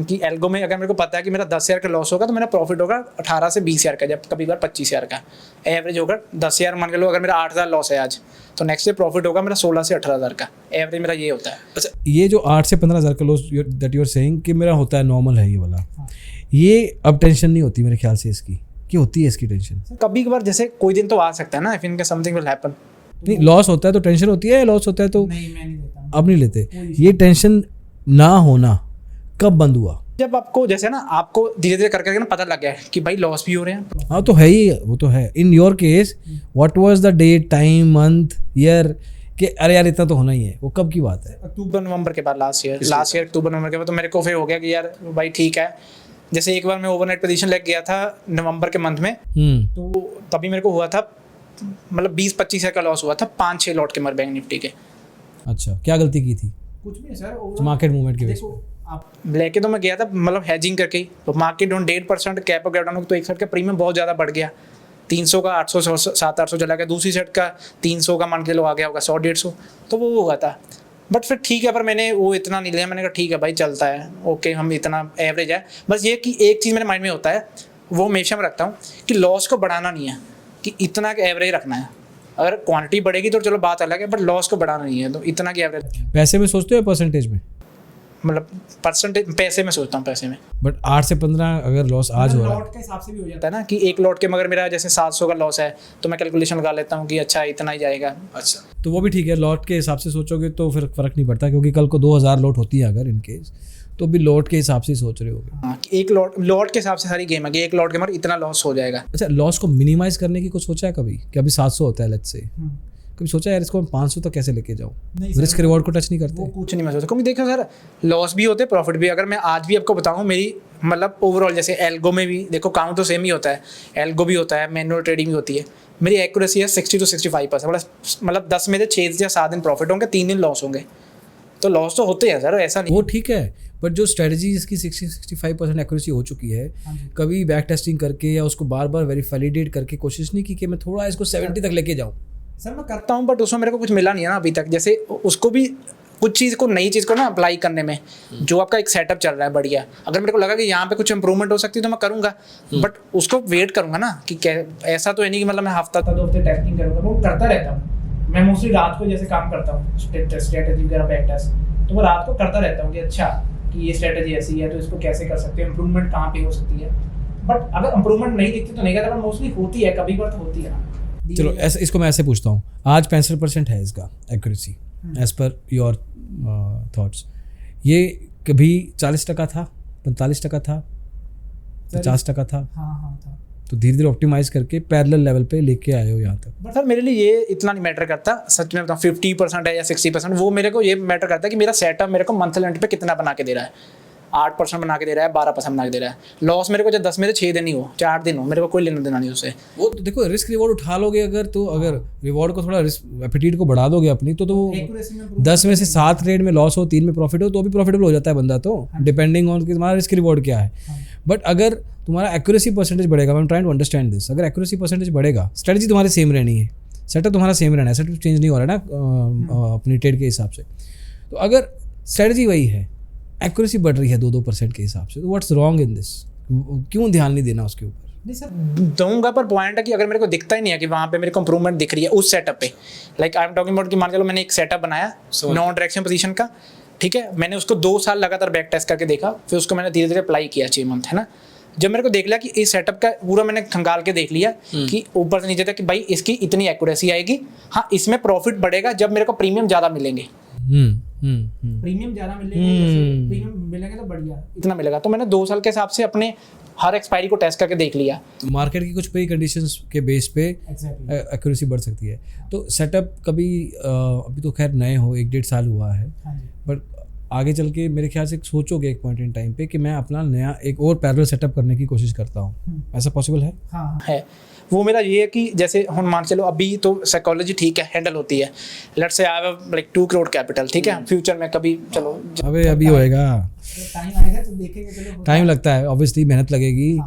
कि एल्गो में अगर मेरे को पता है कि मेरा 10 हज़ार का लॉस होगा तो मेरा प्रॉफिट होगा 18 से 20 हज़ार का, जब कभी बार 25 हज़ार का एवरेज होगा। 10 हज़ार मान के लो, अगर मेरा 8 हज़ार लॉस है आज, तो नेक्स्ट डे प्रॉफिट होगा मेरा 16 से 18 हज़ार का। एवरेज मेरा ये होता है। अच्छा, ये जो 8 से 15 हज़ार का loss that you are saying कि मेरा होता है, नॉर्मल है ये वाला, ये अब टेंशन नहीं होती मेरे ख्याल से इसकी, कि होती है इसकी टेंशन? कभी कभार जैसे कोई दिन तो आ सकता है ना, इफ इनके समथिंग विल हैपन। नहीं, लॉस होता है तो टेंशन होती है, लॉस होता है तो नहीं, मैं नहीं देता। अब नहीं लेते। ये टेंशन ना होना कब बंद हुआ? जब आपको जैसे ना, आपको धीरे धीरे करके ना पता लग गया है कि भाई लॉस भी हो रहे हैं। हाँ तो है ही, वो तो है। In your case what was the date, time, month, year कि अरे यार इतना तो होना ही है, वो कब की बात है? अक्टूबर नवंबर के बाद, लास्ट ईयर अक्टूबर नवंबर के बाद, तो मेरे को फिर हो गया कि यार भाई ठीक है। जैसे एक बार मैं ओवरनाइट पोजीशन लेके गया था नवंबर के मंथ में, तो तभी मेरे को हुआ था मतलब 20-25 हज़ार का लॉस हुआ था 5-6 लॉट के मर बैंक निफ्टी के। अच्छा, क्या गलती की थी? कुछ भी नहीं सर, मार्केट मूवमेंट के बेस पे आप लेके तो मैं गया था मतलब हैजिंग करके ही, तो market down 1.5% cap up down, तो एक साइड का प्रीमियम बहुत ज़्यादा बढ़ गया, 300 का 800 700-800 चला गया, दूसरी साइड का 300 का मान के लो आ गया होगा 100-150, तो वो हुआ था। बट फिर ठीक है, पर मैंने वो इतना नहीं लिया। मैंने कहा ठीक है भाई, चलता है, ओके, हम इतना एवरेज है। बस ये कि एक चीज़ मेरे माइंड में होता है, वो हमेशा मैं रखता हूँ कि लॉस को बढ़ाना नहीं है, कि इतना का एवरेज रखना है। अगर क्वांटिटी बढ़ेगी तो चलो बात अलग है, बट लॉस को बढ़ाना नहीं है, तो इतना की एवरेज। पैसे में सोचते हो या परसेंटेज में? मतलब परसेंटेज पैसे में सोचता हूँ, पैसे में। बट 8 से 15 अगर लॉस आज हो रहा है, लॉट के हिसाब से भी हो जाता है ना, कि एक लॉट के मगर मेरा जैसे 700 का लॉस है, तो मैं कैलकुलेशन लगा लेता हूँ कि अच्छा इतना ही जाएगा। अच्छा, तो वो भी ठीक है। लॉट के हिसाब से सोचोगे तो फिर फर्क नहीं पड़ता, क्योंकि कल को 2000 लॉट होती है अगर इन केस, तो भी लॉट के हिसाब से ही सोच रहे होगे। हाँ, कि एक लॉट के हिसाब से सारी गेम है कि एक लॉट के मगर इतना लॉस हो जाएगा। अच्छा, लॉस को मिनिमाइज करने की कुछ सोचा है कभी कि अभी 700 होता है लेट्स से, कभी सोचा यार इसको मैं 500 तक कैसे लेके जाऊँ? रिस्क रिवॉर्ड को टच नहीं करते? वो कुछ नहीं मैं सोचता, क्योंकि देखो सर, लॉस भी होते प्रॉफिट भी। अगर मैं आज भी आपको बताऊं, मेरी मतलब ओवरऑल जैसे एल्गो में भी देखो, काउंट तो सेम ही होता है, एल्गो भी होता है, मैनुअल ट्रेडिंग भी होती है। मेरी एक्यूरेसी है 60 to 65%, मतलब 10 में से 6 या 7 दिन प्रॉफिट होंगे, 3 दिन लॉस होंगे, तो लॉस तो होते हैं सर, ऐसा नहीं। वो ठीक है, बट जो स्ट्रेटजी इसकी 60-65% एक्यूरेसी हो चुकी है, कभी बैक टेस्टिंग करके या उसको बार बार वैलिडेट करके कोशिश नहीं की कि मैं थोड़ा इसको 70 तक लेके जाऊँ? सर मैं करता हूँ, बट उसमें मेरे को कुछ मिला नहीं है ना अभी तक। जैसे उसको भी कुछ चीज़ को, नई चीज़ को ना अप्लाई करने में, जो आपका एक सेटअप चल रहा है बढ़िया, अगर मेरे को लगा कि यहाँ पे कुछ इंप्रूवमेंट हो सकती है तो मैं करूँगा, बट उसको वेट करूँगा ना कि ऐसा तो है नहीं कि मतलब मैं हफ्ता 2 हफ्ते टेस्टिंग करूँगा। वो करता रहता हूँ मैं, मोस्टली रात को जैसे काम करता हूँ, स्ट्रेटेजी वगैरह बैक टेस्ट, तो वो रात को करता रहता हूँ कि अच्छा कि ये स्ट्रेटेजी ऐसी है तो इसको कैसे कर सकते हैं, इंप्रूवमेंट कहाँ पे हो सकती है। बट अगर इंप्रूवमेंट नहीं दिखती तो नहीं करता, मोस्टली होती है, कभी बार तो होती है ना। चलो ऐसे, इसको मैं ऐसे पूछता हूँ, आज 65% है इसका accuracy as per your thoughts, ये कभी 40% था, 45% था, 50% था? हाँ था। तो धीरे धीरे ऑप्टिमाइज करके पैरेलल लेवल पे लेके आए हो यहाँ तक। बट सर मेरे लिए ये इतना नहीं मैटर करता, सच में बताऊँ, 50% है या 60%, वो मेरे को ये मैटर करता है कि मेरा सेटअप मेरे को मंथली एंड पे कितना बना के दे रहा है। 8% बना के दे रहा है, 12% बना के दे रहा है। लॉस मेरे को जब 10 में से 6 दिन ही हो, 4 दिन हो, मेरे को कोई लेना देना नहीं उससे। वो तो देखो, रिस्क रिवॉर्ड उठा लोगे अगर, तो अगर रिवॉर्ड को थोड़ा एपेटाइट को बढ़ा दोगे अपनी, तो 10 में से 7 ट्रेड में लॉस हो, 3 में प्रॉफिट हो, तो भी प्रॉफिटेबल हो जाता है बंदा, तो डिपेंडिंग ऑन कि तुम्हारा रिस्क रिवॉर्ड क्या है। बट अगर तुम्हारा एक्यूरेसी परसेंटेज बढ़ेगा, I am trying to understand this, अगर एक्यूरेसी परसेंटेज बढ़ेगा, स्ट्रेटजी तुम्हारी सेम रहनी है, सेटअप तुम्हारा सेम रहना है, सेटअप चेंज नहीं हो रहा है ना अपनी ट्रेड के हिसाब से, तो अगर स्ट्रेटजी वही है, एक्यूरेसी बढ़ रही है 2% के हिसाब से, तो व्हाट्स रॉन्ग इन दिस? क्यों ध्यान नहीं देना उसके ऊपर? नहीं सर, दूंगा, पर पॉइंट है कि अगर मेरे को दिखता ही नहीं है कि वहाँ पे मेरे को इंप्रूवमेंट दिख रही है उस सेटअप पे, like I am talking about कि मान के लो मैंने एक सेटअप बनाया नॉन डायरेक्शन पोजीशन का, ठीक है, मैंने उसको 2 साल लगातार बैक टेस्ट करके देखा, फिर उसको मैंने धीरे धीरे अप्लाई किया 6 मंथ, है ना, जब मेरे को देख लिया कि इस सेटअप का पूरा मैंने खंगाल के देख लिया कि ऊपर से नीचे तक कि भाई इसकी इतनी एक्यूरेसी आएगी, हाँ इसमें प्रॉफिट बढ़ेगा जब मेरे को प्रीमियम ज़्यादा मिलेंगे। प्रीमियम ज़्यादा मिलेंगे, प्रीमियम मिलेंगे तो बढ़िया इतना मिलेगा। तो मैंने 2 साल के हिसाब से अपने हर एक्सपायरी को टेस्ट करके देख लिया। मार्केट की कुछ प्री कंडीशंस के बेस पे एक्यूरेसी बढ़ सकती है। तो सेटअप कभी अभी तो खैर नए हो, 1-1.5 साल हुआ है, बट आगे चल के मेरे ख्याल से सोचोगे एक पॉइंट इन टाइम पे कि मैं अपना नया एक और पैरेलल सेटअप करने की कोशिश करता हूँ, ऐसा पॉसिबल है? हाँ है। वो मेरा ये है कि जैसे हम मान चलो अभी तो साइकोलॉजी ठीक है, हैंडल होती है। Let's say I have like 2 crore capital, ठीक है, फ्यूचर में कभी चलो अबे अभी होएगा, टाइम आएगा तो देखेंगे, चलो टाइम लगता है, ऑब्वियसली मेहनत लगेगी,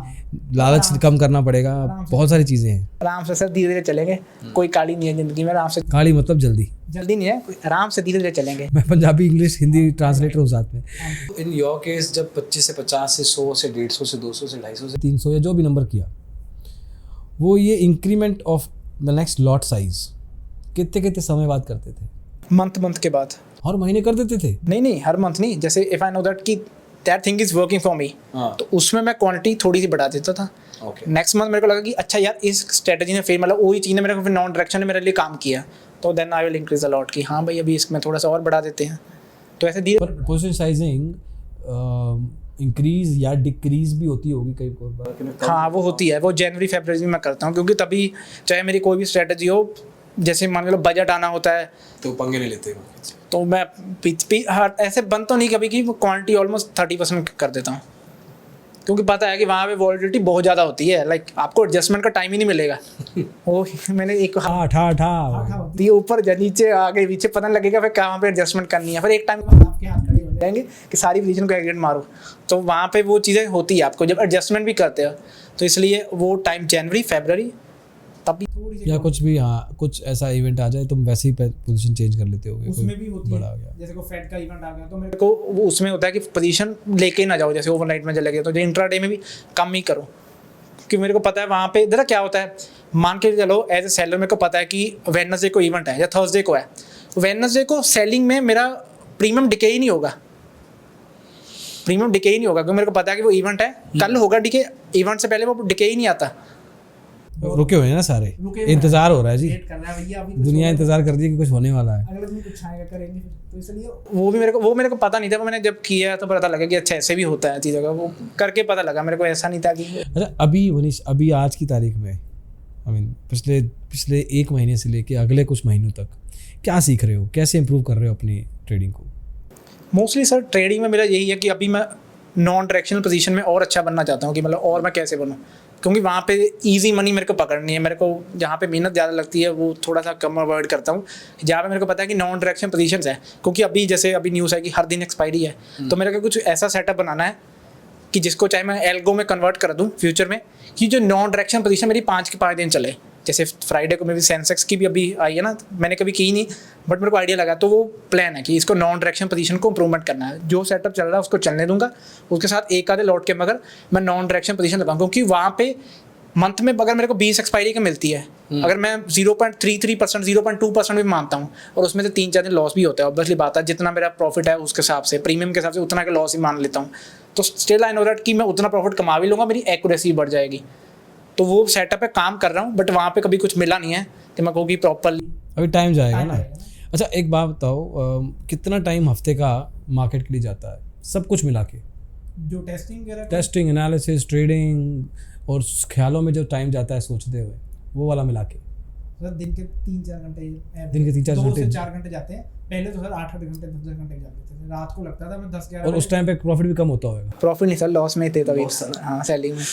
लालच कम करना पड़ेगा, बहुत सारी चीज़ें हैं। आराम से सर धीरे धीरे चलेंगे, कोई काली नहीं है जिंदगी में, आराम से। काली मतलब जल्दी नहीं है, आराम से धीरे धीरे चलेंगे। मैं पंजाबी इंग्लिश हिंदी ट्रांसलेटर हूँ साथ में। इन योर केस जब 25 से 50 से 100 से 150 से 200 से 250 से 300 या जो भी नंबर किया, वो ये increment of the next lot size कितने कितने समय बाद करते थे? मंथ के बाद। हर महीने कर देते थे? नहीं हर मंथ नहीं। जैसे इफ आई नो दैट कि that thing is working for me, तो उसमें मैं क्वांटिटी थोड़ी सी बढ़ा देता था। नेक्स्ट मंथ मेरे को लगा कि अच्छा यार इस स्ट्रेटजी ने फिर मतलब वही चीज़ ने मेरे को फिर नॉन डायरेक्शन ने मेरे लिए काम किया, तो then I will increase a lot कि हाँ भाई अभी इसमें थोड़ा सा और बढ़ा देते हैं। तो ऐसे धीरे पोजीशन साइजिंग इंक्रीज या डिक्रीज भी होती होगी कई बार? हाँ वो होती है, वो जनवरी फरवरी में मैं करता हूँ, क्योंकि तभी चाहे मेरी कोई भी स्ट्रेटजी हो, जैसे मान लो बजट आना होता है तो पंगे नहीं लेते, तो मैं ऐसे बंद तो नहीं कभी की, वो क्वांटिटी ऑलमोस्ट 30% कर देता हूँ, क्योंकि पता है कि वहाँ पे वॉलिटिलिटी बहुत ज़्यादा होती है, लाइक आपको एडजस्टमेंट का टाइम ही नहीं मिलेगा। वो मैंने एक होती है ऊपर नीचे आगे पीछे, पता नहीं लगेगा फिर कहाँ पे एडजस्टमेंट करनी है, फिर एक टाइम आपके हाथ खड़े हो जाएंगे कि सारी पोजीशन को एग्रीड मारो, तो वहाँ पे वो चीज़ें होती है आपको जब एडजस्टमेंट भी करते हो, तो इसलिए वो टाइम जनवरी फरवरी तभी या कुछ भी, हाँ कुछ ऐसा इवेंट आ जाए तुम वैसे ही पोजीशन चेंज कर लेते होगे? उसमें भी होती बड़ा है, जैसे कोई फेड का इवेंट आ गया तो मेरे को वो उसमें होता है कि पोजीशन लेके ना जाओ, जैसे ओवरनाइट में चले गए तो इंट्राडे में भी कम ही करो, क्योंकि मेरे को पता है वहाँ पे जरा क्या होता है, मान के चलो एज ए सेलर मेरे को पता है कि वेडनेसडे को इवेंट है या थर्सडे को है, वेडनेसडे को सेलिंग में मेरा प्रीमियम डिके ही नहीं होगा, क्योंकि मेरे को पता है कि वो इवेंट है, कल होगा डिके, इवेंट से पहले वो डिके ही नहीं आता। रुके हुए हैं ना सारे, इंतजार हो रहा है जी, दुनिया इंतजार कर रही है कि कुछ होने वाला है, अगले दिन कुछ आएगा करेंगे, तो इसलिए वो मेरे को पता नहीं था। मैंने जब किया तो पता लगा कि अच्छा ऐसे भी होता है चीज़ों का, वो करके पता लगा मेरे को, ऐसा नहीं था कि। अच्छा अभी मनीष, अभी आज की तारीख में आई मीन पिछले 1 महीने से लेके अगले कुछ महीनों तक क्या सीख रहे हो, कैसे इंप्रूव कर रहे हो अपनी ट्रेडिंग को? मोस्टली सर ट्रेडिंग में मेरा यही है कि अभी मैं नॉन डायरेक्शनल पोजीशन में और अच्छा बनना चाहता हूँ, कि मतलब और मैं कैसे बनूँ, क्योंकि वहाँ पे इजी मनी मेरे को पकड़नी है, मेरे को जहाँ पे मेहनत ज़्यादा लगती है वो थोड़ा सा कम अवॉइड करता हूँ, जहाँ पे मेरे को पता है कि नॉन डायरेक्शन पोजीशंस है, क्योंकि अभी जैसे अभी न्यूज़ है कि हर दिन एक्सपायरी है, तो मेरे को कुछ ऐसा सेटअप बनाना है कि जिसको चाहे मैं एल्गो में कन्वर्ट कर दूँ फ्यूचर में, कि जो नॉन डायरेक्शन पोजीशन मेरी 5 के 5 दिन चले। जैसे फ्राइडे को मेरी सेंसेक्स की भी अभी आई है ना, मैंने कभी की नहीं, बट मेरे को आइडिया लगा, तो वो प्लान है कि इसको नॉन डायरेक्शन पोजीशन को इंप्रूवमेंट करना है। जो सेटअप चल रहा है उसको चलने दूंगा, उसके साथ एक आधे लौट के मगर मैं नॉन डायरेक्शन पोजीशन लगाऊँ, क्योंकि वहाँ पे मंथ में अगर मेरे को 20 एक्सपायरी की मिलती है, अगर मैं 0.33% 0.2% भी मानता हूँ, और उसमें से 3-4 दिन लॉस भी होता है, ऑब्वियसली बात है, जितना मेरा प्रॉफिट है उसके हिसाब से, प्रीमियम के हिसाब से उतना का लॉस ही मान लेता हूँ, तो स्टिल आई नो दैट कि मैं उतना प्रॉफिट कमा भी लूँगा, मेरी एक्यूरेसी बढ़ जाएगी। तो वो सेटअप है, काम कर रहा हूँ, बट वहाँ पे कभी कुछ मिला नहीं है कि मैं कहूँ कि प्रॉपरली, अभी टाइम जाएगा ना। अच्छा एक बात बताओ, कितना टाइम हफ्ते का मार्केट के लिए जाता है सब कुछ मिला के? जो टेस्टिंग, एनालिसिस, ट्रेडिंग और ख्यालों में जो टाइम जाता है सोचते हुए, वो वाला मिला के? सर दिन के 3-4 घंटे, दिन के 3-4 घंटे, 2 से 4 घंटे जाते हैं। पहले तो सर 8-8 घंटे 10 घंटे जाते थे, रात को लगता था मैं 10-11। और उस टाइम पे प्रॉफिट भी कम होता होगा? प्रॉफिट नहीं सर, लॉस में थे तभी। हाँ सेलिंग में,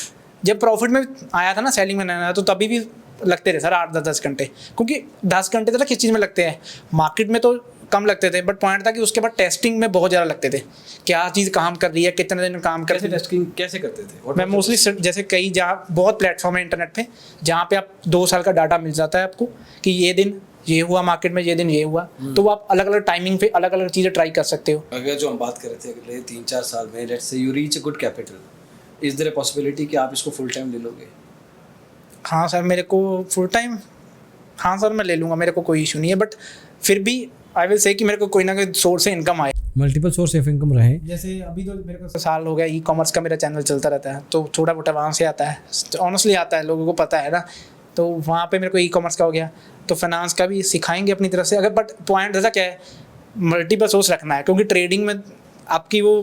जब प्रॉफिट में आया था ना, सेलिंग में नहीं आया, तो तभी भी लगते थे सर 8-10 घंटे, क्योंकि 10 घंटे तो किस चीज़ में लगते हैं, मार्केट में तो कम लगते थे, बट पॉइंट था कि उसके बाद टेस्टिंग में बहुत ज़्यादा लगते थे, क्या चीज़ काम कर रही है, कितने दिन काम कर रही है। टेस्टिंग कैसे करते थे? मैं मोस्टली जैसे कई जहाँ बहुत प्लेटफॉर्म है इंटरनेट पे, जहाँ पे आप 2 साल का डाटा मिल जाता है आपको, कि ये दिन ये हुआ मार्केट में, ये दिन ये हुआ, तो वो आप अलग अलग टाइमिंग पे अलग अलग चीज़ें ट्राई कर सकते हो। अगर जो हम बात कर रहे थे अगले 3-4 साल में, let's say you reach a good capital, is there a possibility कि आप इसको फुल टाइम ले लोगे? हाँ सर, मेरे को फुल टाइम, हाँ सर मैं ले लूँगा, मेरे को कोई इशू नहीं है, बट फिर भी आई विल से कि मेरे को कोई ना कोई सोर्स से इनकम आए। मल्टीपल सोर्स ऑफ इनकम रहे। जैसे अभी तो मेरे को साल हो गया ई कॉमर्स का मेरा चैनल चलता रहता है, तो थोड़ा मोटा वहाँ से आता है, ऑनेस्टली आता है, लोगों को पता है ना। तो वहाँ पे मेरे को ई कॉमर्स का हो गया, तो फाइनेंस का भी सिखाएंगे अपनी तरफ से अगर। बट पॉइंट ऐसा क्या है, मल्टीपल सोर्स रखना है, क्योंकि ट्रेडिंग में आपकी वो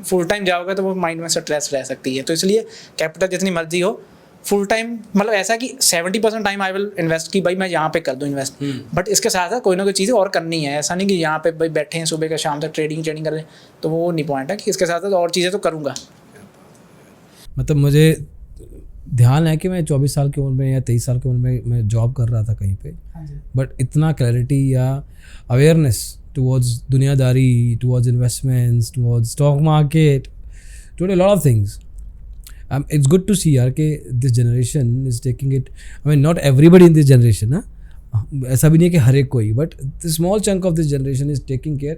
फुल टाइम जाओगे तो वो माइंड में स्ट्रेस रह सकती है। तो इसलिए कैपिटल जितनी मर्जी हो, फुल टाइम मतलब ऐसा कि 70% टाइम आई विल इन्वेस्ट की भाई मैं यहाँ पे कर दूँ इन्वेस्ट। बट इसके साथ साथ कोई ना कोई चीज़ें और करनी है, ऐसा नहीं कि यहाँ पे भाई बैठे हैं सुबह का शाम तक ट्रेडिंग कर रहे हैं, तो वो नहीं पॉइंट है कि इसके साथ साथ और चीज़ें तो करूँगा। मतलब मुझे ध्यान है कि मैं 24 साल की उम्र में या 23 साल की उम्र में मैं जॉब कर रहा था कहीं पे, बट इतना क्लैरिटी या अवेयरनेस टुवर्ड्स दुनियादारी, towards investments, towards stock market, towards a lot of things. It's good to see यार कि this generation is taking it, I mean not everybody in this generation ना, ऐसा भी नहीं है कि हर एक कोई, but the small chunk of this generation is taking care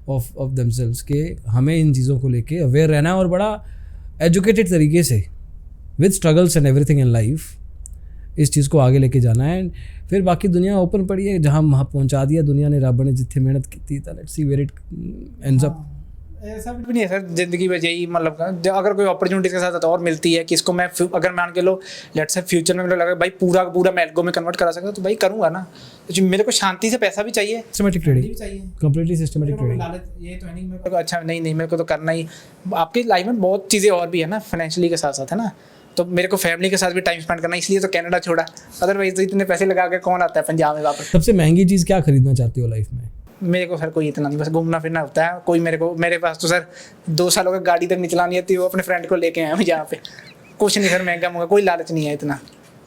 of themselves कि हमें इन चीज़ों को लेके अवेयर रहना है और बड़ा एजुकेटेड तरीके से with struggles and everything in life इस चीज़ को आगे लेके जाना है। फिर बाकी दुनिया ओपन पड़ी है, जहाँ वहाँ पहुँचा दिया दुनिया ने, रब ने जितनी मेहनत की थी, let's see where it ends up. ऐसा भी नहीं है सर जिंदगी में, यही मतलब अगर कोई अपॉर्चुनिटी के साथ और मिलती है कि इसको मैं अगर मान के लो लेट्स से फ्यूचर में मुझे लगा भाई पूरा मैं एल्गो में कन्वर्ट करा सकता तो भाई करूँगा ना। तो मेरे को शांति से पैसा भी चाहिए, सिस्टमेटिक ट्रेडिंग चाहिए, कंप्लीटली सिस्टमेटिक ट्रेडिंग। ये तो है नहीं मेरे को, अच्छा नहीं मेरे को तो करना ही। आपकी लाइफ में बहुत चीज़ें और भी है ना फाइनेंशियली के साथ साथ, है ना। तो मेरे को फैमिली के साथ भी टाइम स्पेंड करना, इसलिए तो कनाडा छोड़ा, अदरवाइज तो इतने पैसे लगा के कौन आता है पंजाब में वापस। सबसे महंगी चीज़ क्या खरीदना चाहती हो लाइफ में? मेरे को सर कोई इतना नहीं, बस घूमना फिरना होता है। कोई मेरे पास तो सर 2 सालों का गाड़ी तक नहीं चलानी आती, वो अपने फ्रेंड को लेके आया हूँ यहाँ पे। कुछ नहीं सर महंगा कोई लालच नहीं है इतना।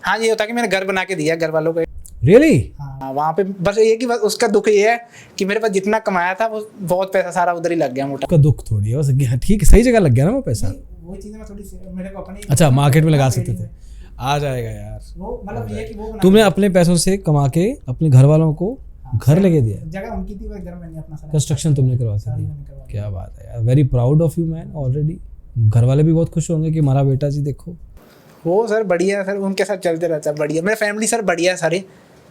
हाँ ये होता है कि मैंने घर बना के दिया घर वालों को। रियली? हाँ वहाँ पे बस ये कि बस उसका दुख ये है कि मेरे पास जितना कमाया था वो बहुत पैसा सारा उधर ही लग गया मोटा। उसका दुख थोड़ी है, बस ठीक सही जगह लग गया ना वो पैसा। वो चीज़ें मैं थोड़ी मेरे को अपनी, अच्छा मार्केट में लगा सकते थे, आ जाएगा यार। वो मतलब ये कि वो तुमने अपने पैसों से कमा के अपने घर वालों को घर लेके दिया, जगह उनकी थी, वो घर मैंने अपना सारा कंस्ट्रक्शन तुमने करवा दिया। क्या बात है यार, very proud of you man. Already घर वाले भी बहुत खुश होंगे कि हमारा बेटा जी देखो। वो सर बढ़िया है सर, उनके साथ चलते रहता है बढ़िया। मेरे फैमिली सर बढ़िया है सारे,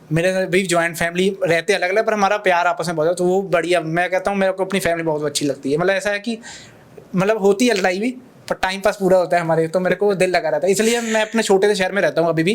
मेरे भी जॉइंट फैमिली रहते अलग अलग पर हमारा प्यार आपस में बहुत है, तो वो बढ़िया। मैं कहता हूँ मेरे को अपनी फैमिली बहुत अच्छी लगती है। मतलब ऐसा है कि मतलब होती है लड़ाई भी पर टाइम पास पूरा होता है हमारे, तो मेरे को दिल लगा रहता है। इसलिए मैं अपने छोटे से शहर में रहता हूँ अभी भी।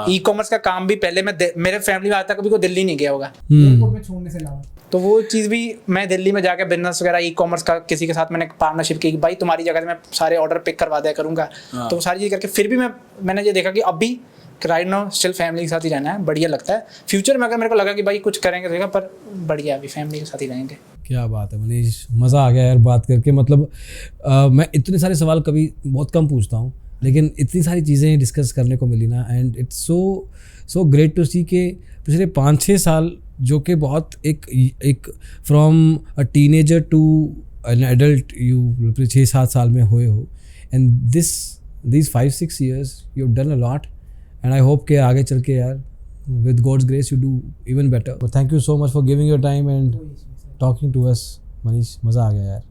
ई कॉमर्स का काम भी पहले मैं मेरे फैमिली में आता कभी को दिल्ली नहीं गया होगा एयरपोर्ट में छोड़ने से अलावा, तो वो चीज़ भी मैं दिल्ली में जाकर बिजनेस वगैरह ई कॉमर्स का किसी के साथ मैंने पार्टनरशिप की कि भाई तुम्हारी जगह से मैं सारे ऑर्डर पिक करवा दिया करूँगा। तो वो सारी चीज़ करके फिर भी मैंने ये देखा कि अभी राइट नाउ स्टिल फैमिली के साथ ही रहना है, बढ़िया लगता है। फ्यूचर में अगर मेरे को लगा कि भाई कुछ करेंगे तो पर बढ़िया अभी फैमिली के साथ ही रहेंगे। क्या बात है मनीष, मज़ा आ गया यार बात करके। मतलब मैं इतने सारे सवाल कभी बहुत कम पूछता हूँ, लेकिन इतनी सारी चीज़ें डिस्कस करने को मिली ना, and it's so great to see के पिछले 5-6 साल जो कि बहुत एक from a teenager to an adult you 6-7 साल में हुए हो, and these 5-6 years you've done a lot, and I hope कि आगे चल के यार with God's grace you do even better. But thank you so much for giving your time and talking to us, Manish. मज़ा आ गया यार।